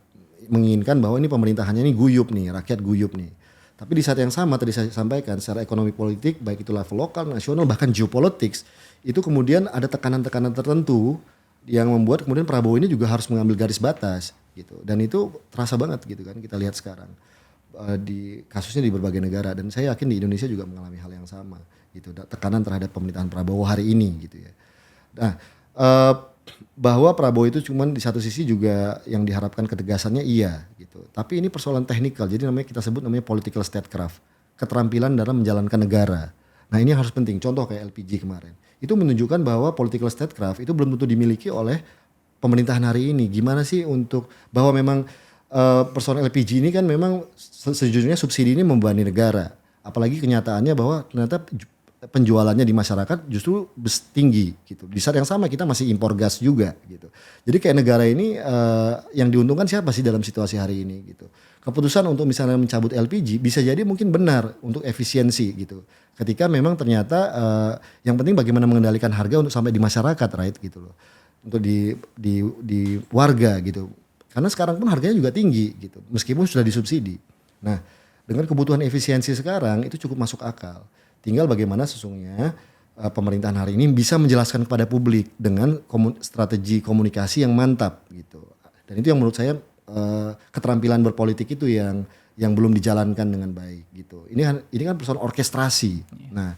[SPEAKER 1] menginginkan bahwa ini pemerintahannya ini guyup nih, rakyat guyup nih. Tapi di saat yang sama tadi saya sampaikan secara ekonomi politik baik itu level lokal, nasional bahkan geopolitics itu kemudian ada tekanan-tekanan tertentu yang membuat kemudian Prabowo ini juga harus mengambil garis batas gitu. Dan itu terasa banget gitu kan kita lihat sekarang di kasusnya di berbagai negara dan saya yakin di Indonesia juga mengalami hal yang sama gitu. Tekanan terhadap pemerintahan Prabowo hari ini gitu ya. Nah, bahwa Prabowo itu cuman di satu sisi juga yang diharapkan ketegasannya iya gitu. Tapi ini persoalan teknikal. Jadi namanya kita sebut namanya political statecraft, keterampilan dalam menjalankan negara. Nah, ini harus penting. Contoh kayak LPG kemarin. Itu menunjukkan bahwa political statecraft itu belum tentu dimiliki oleh pemerintahan hari ini. Gimana sih untuk bahwa memang persoalan LPG ini kan memang sejujurnya subsidi ini membebani negara. Apalagi kenyataannya bahwa ternyata penjualannya di masyarakat justru tinggi gitu. Di saat yang sama kita masih impor gas juga gitu. Jadi kayak negara ini yang diuntungkan siapa sih dalam situasi hari ini gitu. Keputusan untuk misalnya mencabut LPG bisa jadi mungkin benar untuk efisiensi gitu. Ketika memang ternyata yang penting bagaimana mengendalikan harga untuk sampai di masyarakat, right gitu loh. Untuk di warga gitu. Karena sekarang pun harganya juga tinggi gitu. Meskipun sudah disubsidi. Nah, dengan kebutuhan efisiensi sekarang itu cukup masuk akal. Tinggal bagaimana sesungguhnya pemerintahan hari ini bisa menjelaskan kepada publik dengan strategi komunikasi yang mantap gitu. Dan itu yang menurut saya keterampilan berpolitik itu yang belum dijalankan dengan baik gitu. Ini kan persoalan orkestrasi. Nah,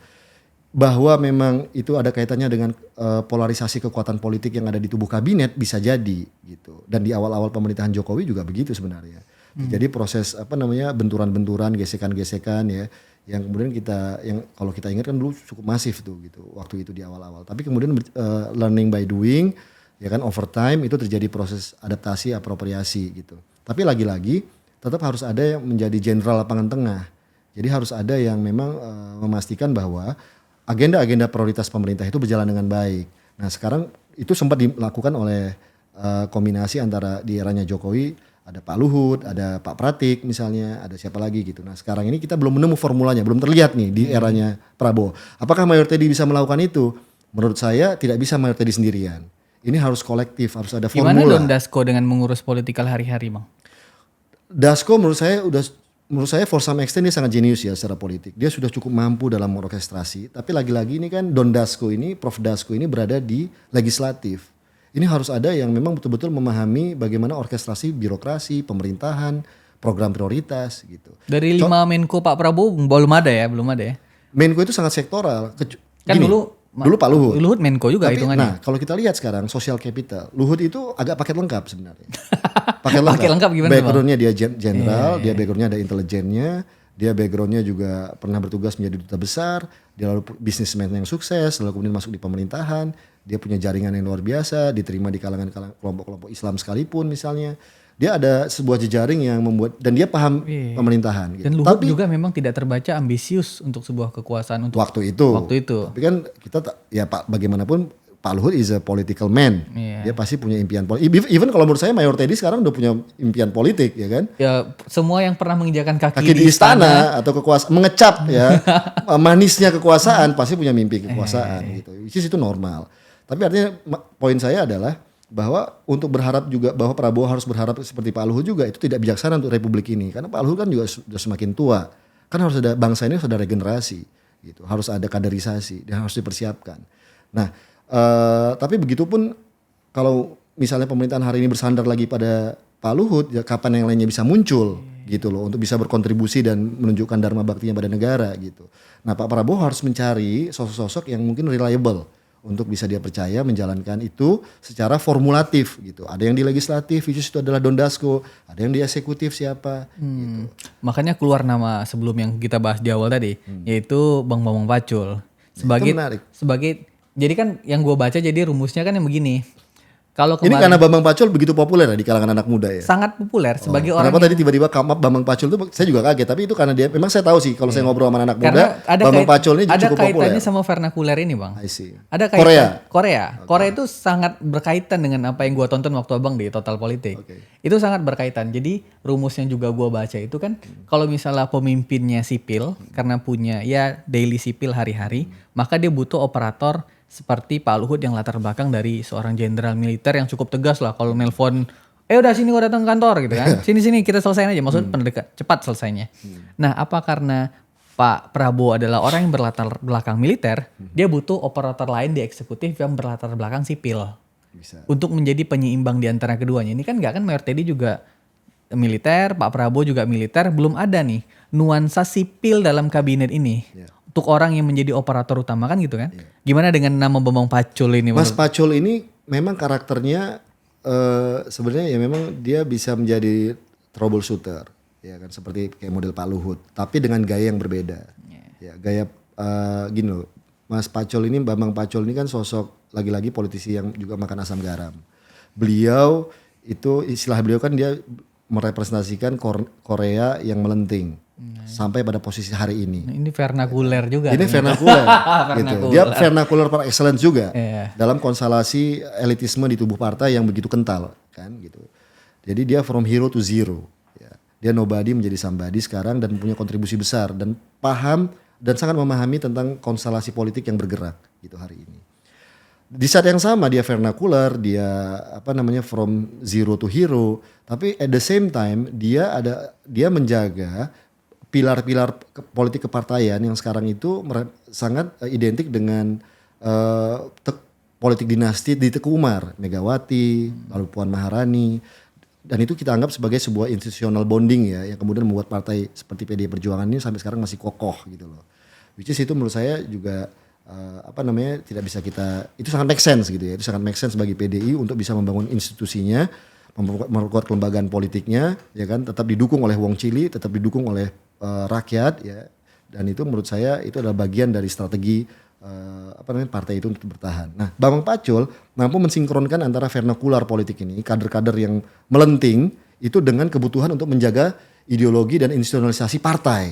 [SPEAKER 1] bahwa memang itu ada kaitannya dengan polarisasi kekuatan politik yang ada di tubuh kabinet bisa jadi gitu. Dan di awal-awal pemerintahan Jokowi juga begitu sebenarnya. Jadi proses benturan-benturan, gesekan-gesekan ya yang kemudian yang kalau kita ingat kan dulu cukup masif tuh gitu waktu itu di awal-awal. Tapi kemudian learning by doing ya kan over time itu terjadi proses adaptasi apropriasi gitu. Tapi lagi-lagi tetap harus ada yang menjadi jenderal lapangan tengah. Jadi harus ada yang memang memastikan bahwa agenda-agenda prioritas pemerintah itu berjalan dengan baik. Nah, sekarang itu sempat dilakukan oleh kombinasi antara di eranya Jokowi ada Pak Luhut, ada Pak Pratik misalnya, ada siapa lagi gitu. Nah sekarang ini kita belum menemu formulanya, belum terlihat nih di eranya Prabowo. Apakah Mayor Teddy bisa melakukan itu? Menurut saya tidak bisa Mayor Teddy sendirian. Ini harus kolektif, harus ada formula.
[SPEAKER 2] Gimana dong Dasko dengan mengurus politikal hari-hari, Bang?
[SPEAKER 1] Dasko menurut saya for some extent dia sangat jenius ya secara politik. Dia sudah cukup mampu dalam orkestrasi. Tapi lagi-lagi ini kan Don Dasko ini, Prof Dasko ini berada di legislatif. Ini harus ada yang memang betul-betul memahami bagaimana orkestrasi birokrasi, pemerintahan, program prioritas gitu.
[SPEAKER 2] Dari 5 Menko Pak Prabowo belum ada ya?
[SPEAKER 1] Menko itu sangat sektoral.
[SPEAKER 2] Kan dulu
[SPEAKER 1] Pak Luhut.
[SPEAKER 2] Luhut Menko juga hitungannya.
[SPEAKER 1] Nah, kalau kita lihat sekarang social capital, Luhut itu agak paket lengkap sebenarnya. Paket
[SPEAKER 2] lengkap gimana?
[SPEAKER 1] Backgroundnya dia jenderal, dia backgroundnya ada intelijennya, dia backgroundnya juga pernah bertugas menjadi duta besar, dia lalu bisnismen yang sukses, lalu kemudian masuk di pemerintahan, dia punya jaringan yang luar biasa, diterima di kalangan kelompok-kelompok Islam sekalipun misalnya. Dia ada sebuah jejaring yang membuat dan dia paham pemerintahan. Gitu.
[SPEAKER 2] Dan Luhut juga memang tidak terbaca ambisius untuk sebuah kekuasaan untuk
[SPEAKER 1] waktu itu. Tapi kan kita bagaimanapun Pak Luhut is a political man. Dia pasti punya impian politik. Even kalau menurut saya Mayor Teddy sekarang udah punya impian politik ya kan.
[SPEAKER 2] Ya semua yang pernah menginjakan kaki
[SPEAKER 1] di istana atau kekuasaan mengecap ya manisnya kekuasaan pasti punya mimpi kekuasaan gitu. Which is itu normal. Tapi artinya poin saya adalah bahwa untuk berharap juga bahwa Prabowo harus berharap seperti Pak Luhut juga itu tidak bijaksana untuk republik ini karena Pak Luhut kan juga sudah semakin tua kan harus ada bangsa ini sudah regenerasi gitu harus ada kaderisasi dan harus dipersiapkan. Nah tapi begitupun kalau misalnya pemerintahan hari ini bersandar lagi pada Pak Luhut ya kapan yang lainnya bisa muncul gitu loh untuk bisa berkontribusi dan menunjukkan dharma baktinya pada negara gitu. Nah Pak Prabowo harus mencari sosok-sosok yang mungkin reliable untuk bisa dia percaya menjalankan itu secara formulatif gitu. Ada yang di legislatif, itu adalah Don Dasko, ada yang di eksekutif siapa gitu.
[SPEAKER 2] Makanya keluar nama sebelum yang kita bahas di awal tadi, yaitu Bang Bambang Pacul. Sebagai jadi kan yang gue baca jadi rumusnya kan yang begini. Kalau
[SPEAKER 1] ini karena Bambang Pacul begitu populer ya di kalangan anak muda ya?
[SPEAKER 2] Sangat populer sebagai orang.
[SPEAKER 1] Kenapa tadi tiba-tiba come up Bambang Pacul itu saya juga kaget. Tapi itu karena dia, memang saya tahu sih kalau saya ngobrol sama anak muda, Bambang Pacul ini cukup populer. Ada kaitannya
[SPEAKER 2] sama vernakuler ini Bang.
[SPEAKER 1] I see.
[SPEAKER 2] Ada kaitan. Korea itu sangat berkaitan dengan apa yang gue tonton waktu Abang di Total Politik. Itu sangat berkaitan. Jadi rumus yang juga gue baca itu kan kalau misalnya pemimpinnya sipil karena punya ya daily sipil hari-hari, maka dia butuh operator seperti Pak Luhut yang latar belakang dari seorang jenderal militer yang cukup tegas lah kalau nelpon udah sini gua datang ke kantor gitu kan. Sini kita selesaiin aja. Maksudnya pendekat, cepat selesainya. Nah, apa karena Pak Prabowo adalah orang yang berlatar belakang militer, dia butuh operator lain di eksekutif yang berlatar belakang sipil.
[SPEAKER 1] Bisa.
[SPEAKER 2] Untuk menjadi penyeimbang di antara keduanya. Ini kan enggak kan Mayor Teddy juga militer, Pak Prabowo juga militer, belum ada nih nuansa sipil dalam kabinet ini. Untuk orang yang menjadi operator utama kan gitu kan. Gimana dengan nama Bambang Pacul ini?
[SPEAKER 1] Mas Pacul ini memang karakternya sebenarnya ya memang dia bisa menjadi troubleshooter. Ya kan seperti kayak model Pak Luhut, tapi dengan gaya yang berbeda. Ya, gaya gini loh. Mas Pacul ini, Bambang Pacul ini kan sosok lagi-lagi politisi yang juga makan asam garam. Beliau itu istilah beliau kan dia merepresentasikan Korea yang melenting sampai pada posisi hari ini.
[SPEAKER 2] Ini vernakuler juga.
[SPEAKER 1] Ini vernakuler, gitu. Dia vernakuler par excellence juga dalam konstelasi elitisme di tubuh partai yang begitu kental, kan gitu. Jadi dia from hero to zero. Dia nobody menjadi somebody sekarang dan punya kontribusi besar dan paham dan sangat memahami tentang konstelasi politik yang bergerak gitu hari ini. Di saat yang sama dia vernacular, dia from zero to hero, tapi at the same time dia menjaga pilar-pilar politik kepartaian yang sekarang itu sangat identik dengan politik dinasti di Teguh Umar, Megawati, lalu Puan Maharani. Dan itu kita anggap sebagai sebuah institutional bonding ya, yang kemudian membuat partai seperti PDI Perjuangan ini sampai sekarang masih kokoh gitu loh. Which is itu menurut saya juga tidak bisa itu sangat make sense gitu ya. Itu sangat make sense bagi PDI untuk bisa membangun institusinya, memperkuat kelembagaan politiknya, ya kan, tetap didukung oleh Wong Cili, tetap didukung oleh rakyat ya. Dan itu menurut saya itu adalah bagian dari strategi partai itu untuk bertahan. Nah, Bambang Pacul mampu mensinkronkan antara vernakular politik ini, kader-kader yang melenting itu dengan kebutuhan untuk menjaga ideologi dan institusionalisasi partai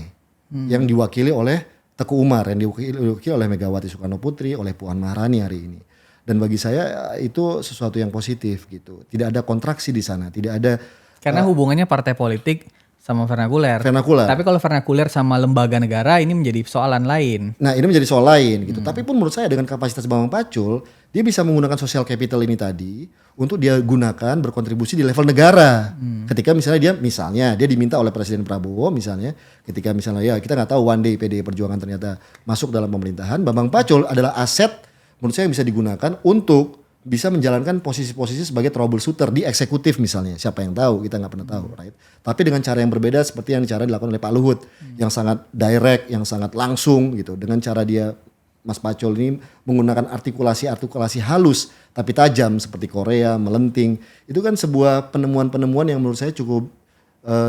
[SPEAKER 1] yang diwakili oleh Teguh Umar, yang diwakili oleh Megawati Soekarno Putri, oleh Puan Maharani hari ini. Dan bagi saya itu sesuatu yang positif gitu. Tidak ada kontraksi di sana, tidak ada
[SPEAKER 2] karena hubungannya partai politik sama vernakuler. Tapi kalau vernakuler sama lembaga negara ini menjadi soalan lain.
[SPEAKER 1] Nah, ini menjadi soal lain gitu. Tapi pun menurut saya dengan kapasitas Bambang Pacul, dia bisa menggunakan social capital ini tadi untuk dia gunakan berkontribusi di level negara. Ketika misalnya dia diminta oleh Presiden Prabowo misalnya, ketika misalnya ya kita nggak tahu one day PDI Perjuangan ternyata masuk dalam pemerintahan, Bambang Pacul adalah aset menurut saya yang bisa digunakan untuk bisa menjalankan posisi-posisi sebagai troubleshooter di eksekutif misalnya. Siapa yang tahu, kita nggak pernah tahu, right? Tapi dengan cara yang berbeda seperti yang cara dilakukan oleh Pak Luhut, yang sangat direct, yang sangat langsung gitu. Dengan cara dia, Mas Pacul ini menggunakan artikulasi halus tapi tajam seperti Korea, melenting. Itu kan sebuah penemuan-penemuan yang menurut saya cukup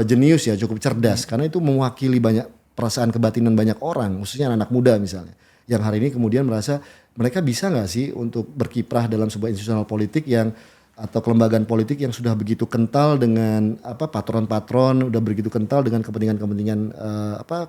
[SPEAKER 1] jenius ya, cukup cerdas. Karena itu mewakili banyak perasaan kebatinan banyak orang, khususnya anak muda misalnya. Yang hari ini kemudian merasa mereka bisa nggak sih untuk berkiprah dalam sebuah institusional politik atau kelembagaan politik yang sudah begitu kental dengan patron-patron, udah begitu kental dengan kepentingan-kepentingan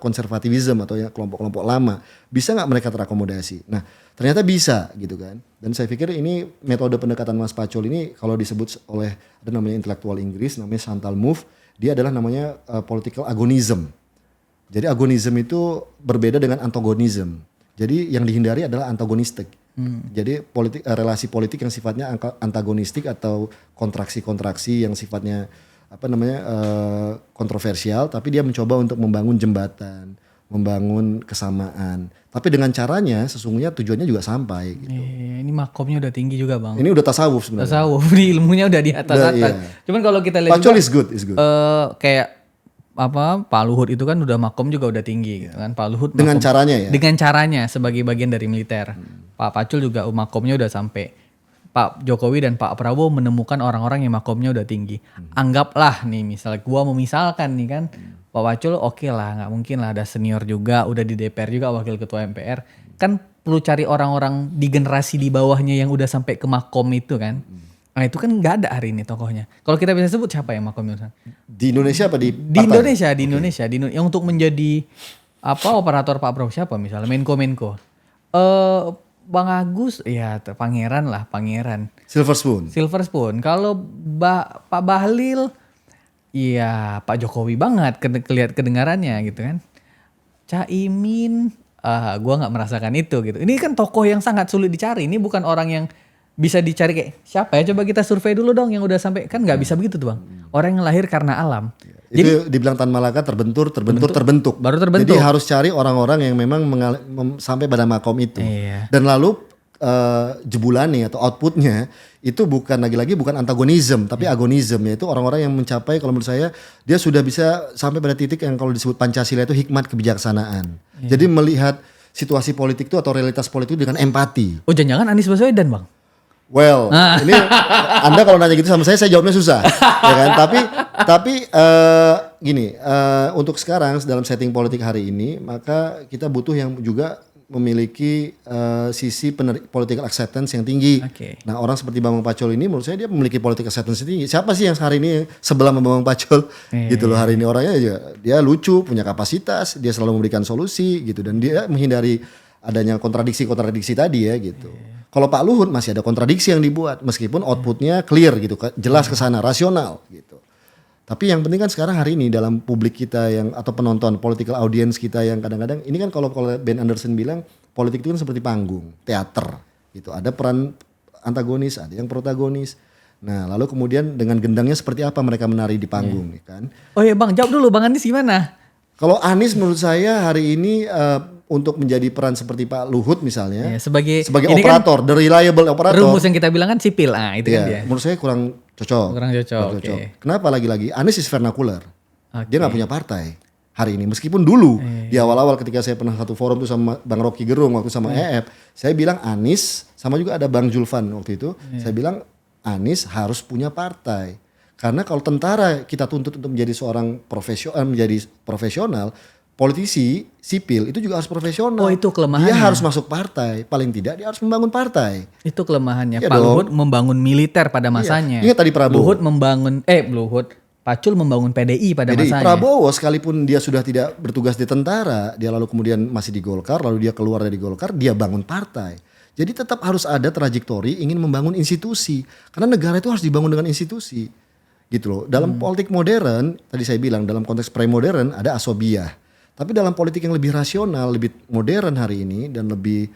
[SPEAKER 1] konservativisme atau ya kelompok-kelompok lama. Bisa nggak mereka terakomodasi? Nah, ternyata bisa gitu kan. Dan saya pikir ini metode pendekatan Mas Pacul ini kalau disebut oleh ada namanya intelektual Inggris namanya Chantal Mouffe, dia adalah namanya political agonism. Jadi agonism itu berbeda dengan antagonism. Jadi yang dihindari adalah antagonistik. Jadi relasi politik yang sifatnya antagonistik atau kontraksi-kontraksi yang sifatnya kontroversial, tapi dia mencoba untuk membangun jembatan, membangun kesamaan. Tapi dengan caranya sesungguhnya tujuannya juga sampai. Gitu.
[SPEAKER 2] Ini makomnya udah tinggi juga bang.
[SPEAKER 1] Ini udah tasawuf sebenarnya.
[SPEAKER 2] Tasawuf, di ilmunya udah di atas. Iya. Cuman kalau kita lihat
[SPEAKER 1] Pacul is good.
[SPEAKER 2] Kayak Pak Luhut itu kan udah makom juga udah tinggi gitu kan. Pak Luhut
[SPEAKER 1] dengan caranya ya.
[SPEAKER 2] Dengan caranya sebagai bagian dari militer. Pak Pacul juga makomnya udah sampai. Pak Jokowi dan Pak Prabowo menemukan orang-orang yang makomnya udah tinggi. Anggaplah nih misalnya gua memisalkan nih kan Pak Pacul oke lah, nggak mungkin lah ada senior juga, udah di DPR juga wakil ketua MPR. Kan perlu cari orang-orang di generasi di bawahnya yang udah sampai ke makom itu kan. Nah itu kan nggak ada hari ini tokohnya. Kalau kita bisa sebut siapa yang makomnya?
[SPEAKER 1] Di Indonesia apa di
[SPEAKER 2] partai? Di Indonesia. Yang untuk menjadi operator Pak Prabowo siapa misalnya? Menko. Bang Agus, ya pangeran.
[SPEAKER 1] Silver Spoon. Kalau
[SPEAKER 2] Pak Bahlil, iya Pak Jokowi banget kelihat kedengarannya gitu kan. Caimin, gua nggak merasakan itu gitu. Ini kan tokoh yang sangat sulit dicari. Ini bukan orang yang bisa dicari kayak siapa ya, coba kita survei dulu dong yang udah sampai, kan nggak bisa begitu tuh Bang. Orang yang lahir karena alam.
[SPEAKER 1] Itu dibilang Tan Malaka terbentuk.
[SPEAKER 2] Baru terbentuk.
[SPEAKER 1] Jadi harus cari orang-orang yang memang sampai pada makom itu.
[SPEAKER 2] Iya.
[SPEAKER 1] Dan lalu jebulannya atau outputnya itu bukan lagi-lagi bukan antagonisme tapi agonisme, yaitu orang-orang yang mencapai, kalau menurut saya dia sudah bisa sampai pada titik yang kalau disebut Pancasila itu hikmat kebijaksanaan. Jadi melihat situasi politik itu atau realitas politik itu dengan empati.
[SPEAKER 2] Oh jangan-jangan Anies Baswedan Bang?
[SPEAKER 1] Well, ini Anda kalau nanya gitu sama saya jawabnya susah, ya kan? Tapi gini, untuk sekarang dalam setting politik hari ini, maka kita butuh yang juga memiliki sisi political acceptance yang tinggi.
[SPEAKER 2] Okay.
[SPEAKER 1] Nah, orang seperti Bambang Pacul ini, menurut saya dia memiliki political acceptance yang tinggi. Siapa sih yang hari ini sebelah sama Bambang Pacul? Gitu loh, hari ini orangnya dia lucu, punya kapasitas, dia selalu memberikan solusi gitu, dan dia menghindari adanya kontradiksi tadi ya gitu. Kalau Pak Luhut masih ada kontradiksi yang dibuat meskipun outputnya clear gitu, jelas ke sana, rasional gitu. Tapi yang penting kan sekarang hari ini dalam publik kita yang atau penonton, political audience kita yang kadang-kadang ini kan kalau Ben Anderson bilang politik itu kan seperti panggung, teater gitu. Ada peran antagonis, ada yang protagonis. Nah, lalu kemudian dengan gendangnya seperti apa mereka menari di panggung kan. Oh
[SPEAKER 2] iya Bang, jawab dulu Bang Anies gimana?
[SPEAKER 1] Kalau Anies menurut saya hari ini untuk menjadi peran seperti Pak Luhut misalnya, sebagai operator, kan the reliable operator.
[SPEAKER 2] Rumus yang kita bilang kan sipil, itu kan dia.
[SPEAKER 1] Menurut saya kurang cocok.
[SPEAKER 2] Okay.
[SPEAKER 1] Kenapa lagi-lagi? Anies is vernacular. Okay. Dia nggak punya partai hari ini. Meskipun dulu di awal-awal ketika saya pernah satu forum tuh sama Bang Rocky Gerung waktu sama EF, saya bilang Anies sama juga ada Bang Julvan waktu itu. Saya bilang Anies harus punya partai. Karena kalau tentara kita tuntut untuk menjadi seorang profesional, politisi sipil itu juga harus profesional.
[SPEAKER 2] Oh itu kelemahannya.
[SPEAKER 1] Dia harus masuk partai, paling tidak dia harus membangun partai.
[SPEAKER 2] Itu kelemahannya. Ya Pak Luhut membangun militer pada masanya.
[SPEAKER 1] Ingat tadi Prabowo.
[SPEAKER 2] Pacul membangun PDI pada masanya.
[SPEAKER 1] Prabowo sekalipun dia sudah tidak bertugas di tentara, dia lalu kemudian masih di Golkar, lalu dia keluar dari Golkar, dia bangun partai. Jadi tetap harus ada trajektori ingin membangun institusi. Karena negara itu harus dibangun dengan institusi. Gitu loh. Dalam politik modern, tadi saya bilang dalam konteks pre-modern ada asobiah. Tapi dalam politik yang lebih rasional, lebih modern hari ini dan lebih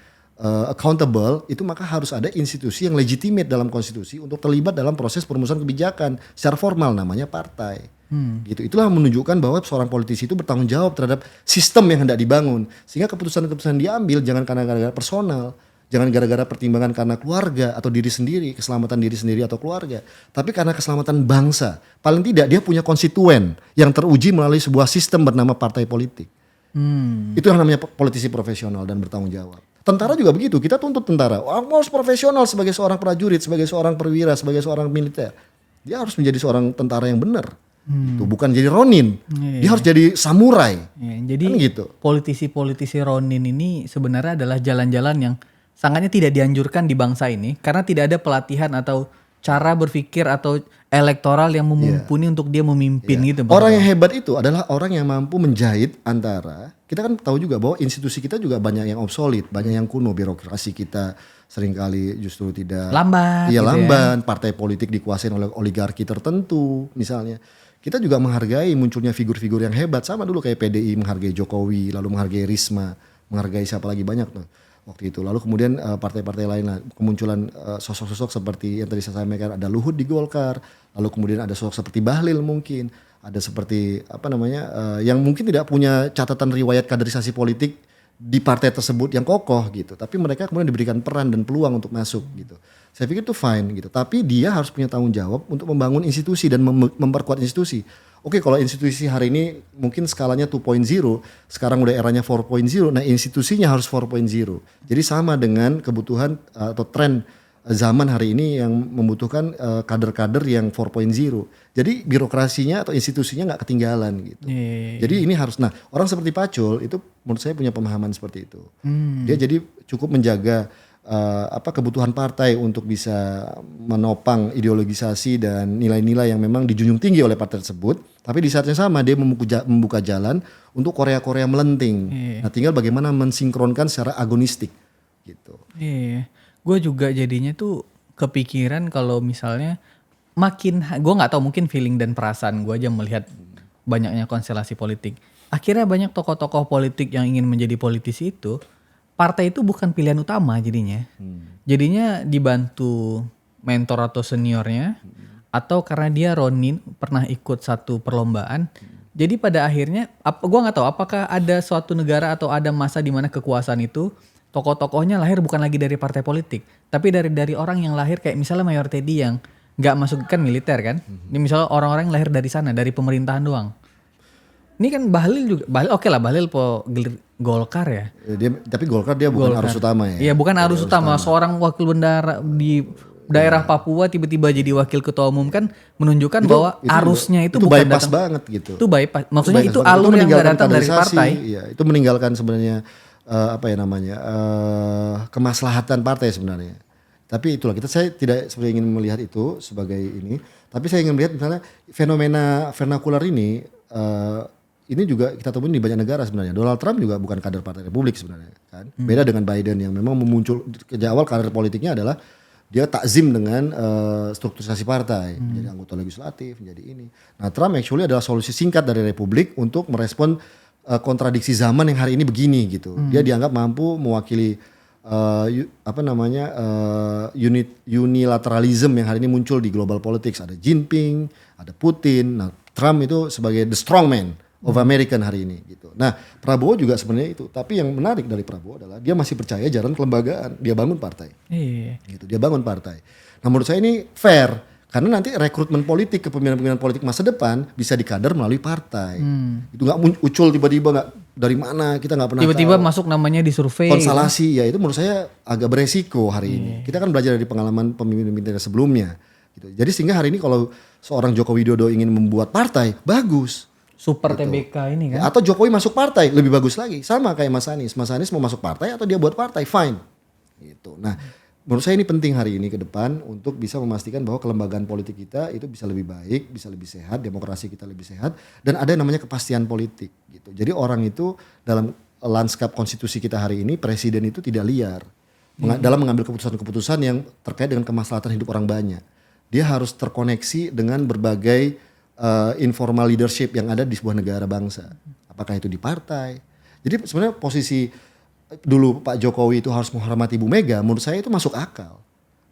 [SPEAKER 1] accountable, itu maka harus ada institusi yang legitimate dalam konstitusi untuk terlibat dalam proses perumusan kebijakan secara formal, namanya partai. Gitu. Itulah menunjukkan bahwa seorang politisi itu bertanggung jawab terhadap sistem yang hendak dibangun, sehingga keputusan-keputusan diambil jangan karena gara-gara personal, jangan gara-gara pertimbangan karena keluarga atau diri sendiri, keselamatan diri sendiri atau keluarga, tapi karena keselamatan bangsa. Paling tidak dia punya konstituen yang teruji melalui sebuah sistem bernama partai politik. Itu yang namanya politisi profesional dan bertanggung jawab. Tentara juga begitu, kita tuntut tentara harus profesional sebagai seorang prajurit, sebagai seorang perwira, sebagai seorang militer. Dia harus menjadi seorang tentara yang benar. Itu bukan jadi Ronin. Dia harus jadi samurai.
[SPEAKER 2] Jadi kan gitu. Politisi-politisi Ronin ini sebenarnya adalah jalan-jalan yang sangatnya tidak dianjurkan di bangsa ini karena tidak ada pelatihan atau cara berpikir atau elektoral yang mumpuni untuk dia memimpin gitu.
[SPEAKER 1] Orang yang hebat itu adalah orang yang mampu menjahit antara, kita kan tahu juga bahwa institusi kita juga banyak yang obsolete, banyak yang kuno, birokrasi kita seringkali justru tidak
[SPEAKER 2] lambat.
[SPEAKER 1] Iya gitu lamban, partai politik dikuasai oleh oligarki tertentu misalnya. Kita juga menghargai munculnya figur-figur yang hebat, sama dulu kayak PDI menghargai Jokowi, lalu menghargai Risma, menghargai siapa lagi banyak tuh waktu itu. Lalu kemudian partai-partai lain lah, kemunculan sosok-sosok seperti yang tadi saya sampaikan, ada Luhut di Golkar, lalu kemudian ada sosok seperti Bahlil mungkin, ada seperti yang mungkin tidak punya catatan riwayat kaderisasi politik di partai tersebut yang kokoh gitu, tapi mereka kemudian diberikan peran dan peluang untuk masuk gitu. Saya pikir itu fine gitu, tapi dia harus punya tanggung jawab untuk membangun institusi dan memperkuat institusi. Oke, kalau institusi hari ini mungkin skalanya 2.0, sekarang udah eranya 4.0, nah institusinya harus 4.0. Jadi sama dengan kebutuhan atau tren zaman hari ini yang membutuhkan kader-kader yang 4.0. Jadi birokrasinya atau institusinya nggak ketinggalan gitu. Jadi ini harus, nah orang seperti Pacul itu menurut saya punya pemahaman seperti itu. Dia jadi cukup menjaga kebutuhan partai untuk bisa menopang ideologisasi dan nilai-nilai yang memang dijunjung tinggi oleh partai tersebut, tapi di saat yang sama dia membuka jalan untuk Korea-Korea melenting. Nah, tinggal bagaimana mensinkronkan secara agonistik gitu.
[SPEAKER 2] Gue juga jadinya tuh kepikiran kalau misalnya gue nggak tahu, mungkin feeling dan perasaan gue aja melihat banyaknya konstelasi politik. Akhirnya banyak tokoh-tokoh politik yang ingin menjadi politisi itu, partai itu bukan pilihan utama jadinya. Jadinya dibantu mentor atau seniornya, atau karena dia Ronin pernah ikut satu perlombaan. Jadi pada akhirnya, gua nggak tahu apakah ada suatu negara atau ada masa di mana kekuasaan itu tokoh-tokohnya lahir bukan lagi dari partai politik, tapi dari orang yang lahir kayak misalnya Mayor Teddy yang nggak masuk kan militer kan. Ini misalnya orang-orang yang lahir dari sana, dari pemerintahan doang. Ini kan Bahlil juga, oke lah Bahlil Golkar ya.
[SPEAKER 1] Tapi Golkar dia bukan arus utama ya.
[SPEAKER 2] Iya bukan arus utama. Seorang wakil bendara di daerah Papua tiba-tiba jadi wakil ketua umum kan menunjukkan bahwa arusnya itu bukan
[SPEAKER 1] bypass
[SPEAKER 2] datang
[SPEAKER 1] banget gitu.
[SPEAKER 2] Itu bypass. Maksudnya itu alur yang nggak datang dari partai.
[SPEAKER 1] Iya, itu meninggalkan sebenarnya kemaslahatan partai sebenarnya. Tapi itulah saya tidak sebenarnya ingin melihat itu sebagai ini. Tapi saya ingin melihat misalnya fenomena vernakular ini juga kita temuin di banyak negara sebenarnya. Donald Trump juga bukan kader Partai Republik sebenarnya kan. Beda dengan Biden yang memang memuncul sejak awal karir politiknya adalah dia takzim dengan strukturisasi partai, menjadi anggota legislatif, menjadi ini. Nah, Trump actually adalah solusi singkat dari Republik untuk merespon kontradiksi zaman yang hari ini begini gitu. Dia dianggap mampu mewakili unilateralism yang hari ini muncul di global politics. Ada Jinping, ada Putin. Nah, Trump itu sebagai the strong man of American hari ini gitu. Nah, Prabowo juga sebenarnya itu. Tapi yang menarik dari Prabowo adalah dia masih percaya jalan kelembagaan. Dia bangun partai. Gitu. Dia bangun partai. Nah, menurut saya ini fair karena nanti rekrutmen politik kepemimpinan politik masa depan bisa dikader melalui partai. Itu nggak ucul tiba-tiba nggak dari mana kita nggak pernah
[SPEAKER 2] tiba-tiba
[SPEAKER 1] tahu.
[SPEAKER 2] Masuk namanya di survei.
[SPEAKER 1] Konstelasi gitu. Ya itu menurut saya agak beresiko hari ini. Kita kan belajar dari pengalaman pemimpin-pemimpin sebelumnya. Gitu. Jadi sehingga hari ini kalau seorang Joko Widodo ingin membuat partai bagus.
[SPEAKER 2] Super
[SPEAKER 1] gitu.
[SPEAKER 2] TBK ini kan.
[SPEAKER 1] Atau Jokowi masuk partai lebih bagus lagi. Sama kayak Mas Anies. Mas Anies mau masuk partai atau dia buat partai fine. Gitu. Nah, menurut saya ini penting hari ini ke depan untuk bisa memastikan bahwa kelembagaan politik kita itu bisa lebih baik, bisa lebih sehat, demokrasi kita lebih sehat dan ada yang namanya kepastian politik gitu. Jadi orang itu dalam lanskap konstitusi kita hari ini presiden itu tidak liar dalam mengambil keputusan-keputusan yang terkait dengan kemaslahatan hidup orang banyak. Dia harus terkoneksi dengan berbagai informal leadership yang ada di sebuah negara bangsa. Apakah itu di partai. Jadi sebenarnya posisi dulu Pak Jokowi itu harus menghormati Bu Mega, menurut saya itu masuk akal.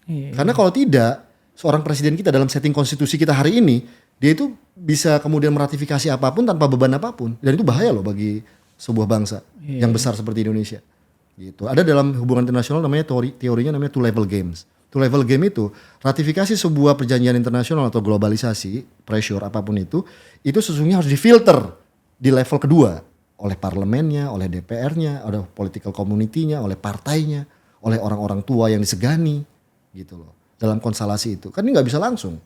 [SPEAKER 1] Karena kalau tidak, seorang presiden kita dalam setting konstitusi kita hari ini, dia itu bisa kemudian meratifikasi apapun tanpa beban apapun. Dan itu bahaya loh bagi sebuah bangsa yang besar seperti Indonesia. Gitu. Ada dalam hubungan internasional namanya teorinya namanya two level games. Two level game itu ratifikasi sebuah perjanjian internasional atau globalisasi, pressure apapun itu sesungguhnya harus difilter di level kedua oleh parlemennya, oleh DPR-nya, oleh political community-nya, oleh partainya, oleh orang-orang tua yang disegani gitu loh. Dalam konstelasi itu. Kan ini nggak bisa langsung.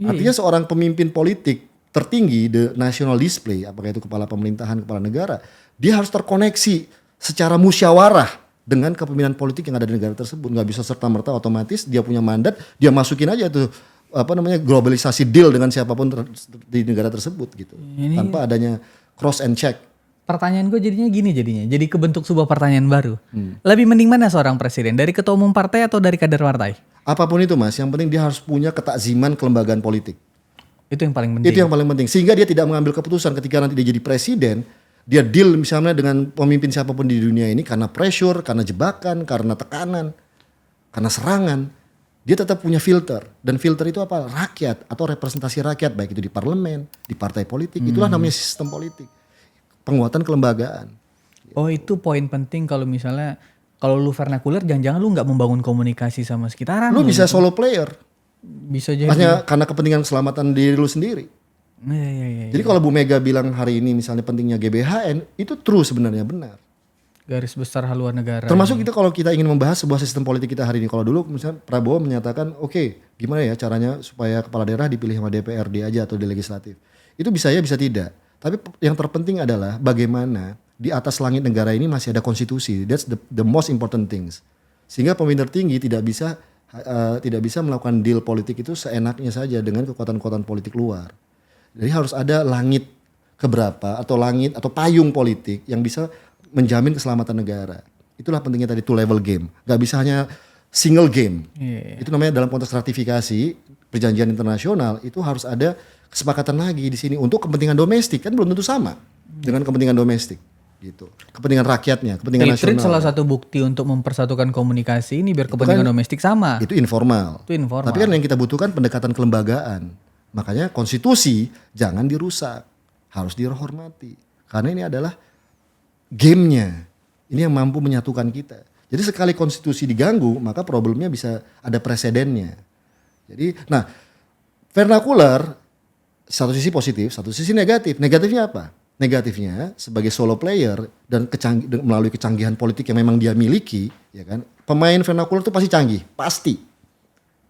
[SPEAKER 1] Artinya seorang pemimpin politik tertinggi the national display, apakah itu kepala pemerintahan, kepala negara, dia harus terkoneksi secara musyawarah dengan kepemimpinan politik yang ada di negara tersebut. Nggak bisa serta-merta otomatis dia punya mandat, dia masukin aja tuh globalisasi deal dengan siapapun di negara tersebut gitu. Tanpa adanya cross and check.
[SPEAKER 2] Pertanyaan gue jadi kebentuk sebuah pertanyaan baru. Lebih mending mana seorang presiden? Dari ketua umum partai atau dari kader partai?
[SPEAKER 1] Apapun itu Mas, yang penting dia harus punya ketakziman kelembagaan politik.
[SPEAKER 2] Itu yang paling penting.
[SPEAKER 1] Itu yang paling penting. Sehingga dia tidak mengambil keputusan ketika nanti dia jadi presiden, dia deal misalnya dengan pemimpin siapapun di dunia ini karena pressure, karena jebakan, karena tekanan, karena serangan. Dia tetap punya filter. Dan filter itu apa? Rakyat atau representasi rakyat, baik itu di parlemen, di partai politik. Itulah namanya sistem politik. Penguatan kelembagaan.
[SPEAKER 2] Oh itu poin penting kalau misalnya kalau lu vernakuler jangan-jangan lu nggak membangun komunikasi sama sekitaran.
[SPEAKER 1] Lu bisa solo player.
[SPEAKER 2] Bisa jadi.
[SPEAKER 1] Hanya karena kepentingan keselamatan diri lu sendiri.
[SPEAKER 2] Jadi
[SPEAKER 1] kalau Bu Mega bilang hari ini misalnya pentingnya GBHN, itu true sebenarnya benar.
[SPEAKER 2] Garis besar haluan negara.
[SPEAKER 1] Termasuk kita kalau kita ingin membahas sebuah sistem politik kita hari ini. Kalau dulu misalnya Prabowo menyatakan oke, gimana ya caranya supaya kepala daerah dipilih sama DPRD aja atau di legislatif. Itu bisa ya bisa tidak. Tapi yang terpenting adalah bagaimana di atas langit negara ini masih ada konstitusi. That's the most important things. Sehingga pemimpin tertinggi tidak bisa melakukan deal politik itu seenaknya saja dengan kekuatan-kekuatan politik luar. Jadi harus ada langit keberapa atau langit atau payung politik yang bisa menjamin keselamatan negara. Itulah pentingnya tadi two level game. Gak bisa hanya single game. Itu namanya dalam konteks ratifikasi perjanjian internasional itu harus ada kesepakatan lagi di sini untuk kepentingan domestik, kan belum tentu sama dengan kepentingan domestik. gitu. Kepentingan rakyatnya, kepentingan
[SPEAKER 2] Retreat
[SPEAKER 1] nasional.
[SPEAKER 2] salah satu bukti untuk mempersatukan komunikasi ini biar kepentingan domestik sama.
[SPEAKER 1] Itu informal.
[SPEAKER 2] Itu informal.
[SPEAKER 1] Tapi kan yang kita butuhkan pendekatan kelembagaan. Makanya konstitusi jangan dirusak, harus dihormati. Karena ini adalah gamenya. Ini yang mampu menyatukan kita. Jadi sekali konstitusi diganggu, maka problemnya bisa ada presidennya. Jadi, nah, vernakular satu sisi positif, satu sisi negatif. Negatifnya apa? Negatifnya sebagai solo player dan melalui kecanggihan politik yang memang dia miliki, ya kan? Pemain vernakular itu pasti canggih, pasti.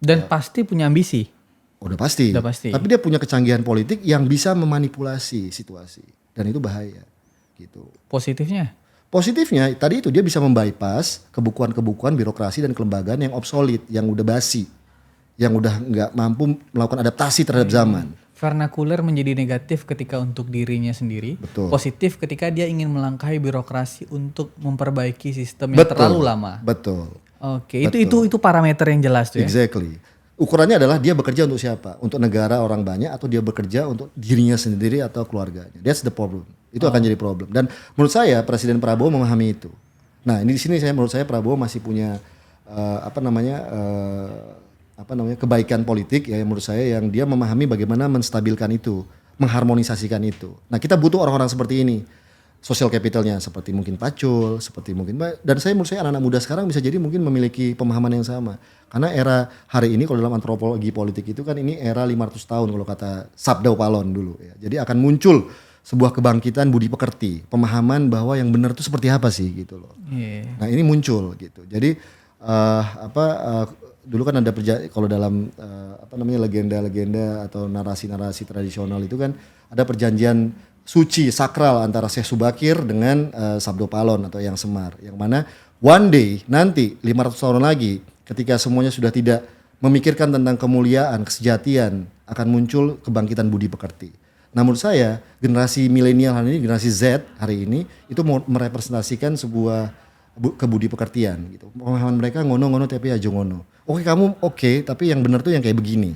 [SPEAKER 2] Dan pasti punya ambisi.
[SPEAKER 1] Udah pasti.
[SPEAKER 2] Udah pasti.
[SPEAKER 1] Tapi dia punya kecanggihan politik yang bisa memanipulasi situasi dan itu bahaya, gitu.
[SPEAKER 2] Positifnya?
[SPEAKER 1] Positifnya tadi itu dia bisa membypass kebukuan-kebukuan birokrasi dan kelembagaan yang obsolete, yang udah basi, yang udah nggak mampu melakukan adaptasi terhadap zaman.
[SPEAKER 2] Vernakuler menjadi negatif ketika untuk dirinya sendiri.
[SPEAKER 1] Betul.
[SPEAKER 2] Positif ketika dia ingin melangkahi birokrasi untuk memperbaiki sistem yang terlalu lama.
[SPEAKER 1] Betul.
[SPEAKER 2] Oke, itu parameter yang jelas tuh ya.
[SPEAKER 1] Exactly. Ukurannya adalah dia bekerja untuk siapa? Untuk negara orang banyak atau dia bekerja untuk dirinya sendiri atau keluarganya. That's the problem. Itu akan jadi problem. Dan menurut saya Presiden Prabowo memahami itu. Nah, ini di sini menurut saya Prabowo masih punya kebaikan politik ya menurut saya yang dia memahami bagaimana menstabilkan itu, mengharmonisasikan itu. Nah, kita butuh orang-orang seperti ini. Social capitalnya seperti mungkin Pacul, seperti mungkin dan menurut saya anak-anak muda sekarang bisa jadi mungkin memiliki pemahaman yang sama. Karena era hari ini kalau dalam antropologi politik itu kan ini era 500 tahun kalau kata Sabda Palon dulu ya. Jadi akan muncul sebuah kebangkitan budi pekerti, pemahaman bahwa yang benar itu seperti apa sih gitu loh. Yeah. Nah, ini muncul gitu. Jadi dulu kan ada kalau dalam legenda-legenda atau narasi-narasi tradisional itu kan ada perjanjian suci sakral antara Syekh Subakir dengan Sabdo Palon atau Yang Semar, yang mana one day nanti 500 tahun lagi ketika semuanya sudah tidak memikirkan tentang kemuliaan, kesejatian, akan muncul kebangkitan budi pekerti. Nah, menurut saya generasi milenial hari ini, generasi Z hari ini itu merepresentasikan sebuah kebudi pekertian gitu. Pemahaman mereka ngono-ngono tapi aja ngono. Oke, kamu oke, tapi yang benar tuh yang kayak begini.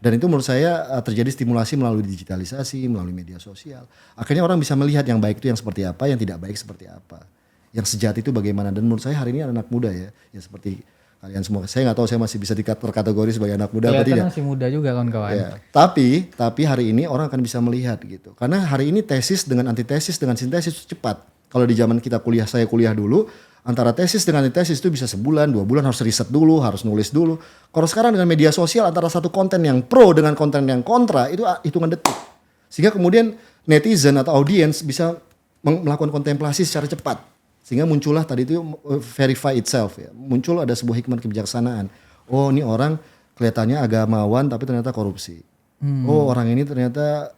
[SPEAKER 1] Dan itu menurut saya terjadi stimulasi melalui digitalisasi, melalui media sosial. Akhirnya orang bisa melihat yang baik itu yang seperti apa, yang tidak baik seperti apa. Yang sejati itu bagaimana. Dan menurut saya hari ini anak muda ya seperti kalian semua. Saya nggak tahu saya masih bisa terkategori sebagai anak muda apa tidak.
[SPEAKER 2] Masih muda juga kawan-kawan.
[SPEAKER 1] Ya. Tapi hari ini orang akan bisa melihat gitu. Karena hari ini tesis dengan antitesis dengan sintesis itu cepat. Kalau di zaman kita saya kuliah dulu, antara tesis dengan antitesis itu bisa sebulan, 2 bulan harus riset dulu, harus nulis dulu. Kalau sekarang dengan media sosial antara satu konten yang pro dengan konten yang kontra itu hitungan detik. Sehingga kemudian netizen atau audiens bisa melakukan kontemplasi secara cepat. Sehingga muncullah tadi itu verify itself ya. Muncul ada sebuah hikmat kebijaksanaan. Oh, ini orang kelihatannya agamawan tapi ternyata korupsi. Oh, orang ini ternyata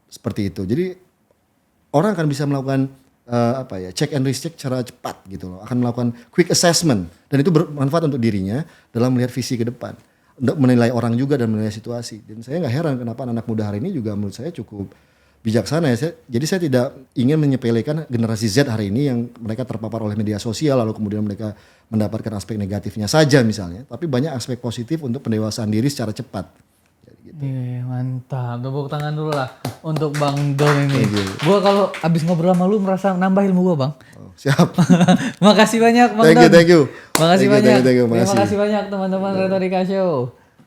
[SPEAKER 1] seperti itu. Jadi orang akan bisa melakukan check and recheck secara cepat gitu loh. Akan melakukan quick assessment dan itu bermanfaat untuk dirinya dalam melihat visi ke depan. Untuk menilai orang juga dan menilai situasi. Dan saya nggak heran kenapa anak muda hari ini juga menurut saya cukup bijaksana ya. Jadi saya tidak ingin menyepelekan generasi Z hari ini yang mereka terpapar oleh media sosial lalu kemudian mereka mendapatkan aspek negatifnya saja misalnya. Tapi banyak aspek positif untuk pendewasaan diri secara cepat. Gitu.
[SPEAKER 2] Mantap, tepuk tangan dulu lah untuk Bang Dom ini. Gue kalau abis ngobrol sama lu merasa nambah ilmu gue, Bang.
[SPEAKER 1] Oh, siap.
[SPEAKER 2] Makasih banyak Bang Dom.
[SPEAKER 1] Thank you.
[SPEAKER 2] Makasih banyak.
[SPEAKER 1] Thank you.
[SPEAKER 2] Terima kasih banyak teman-teman Retorika Show.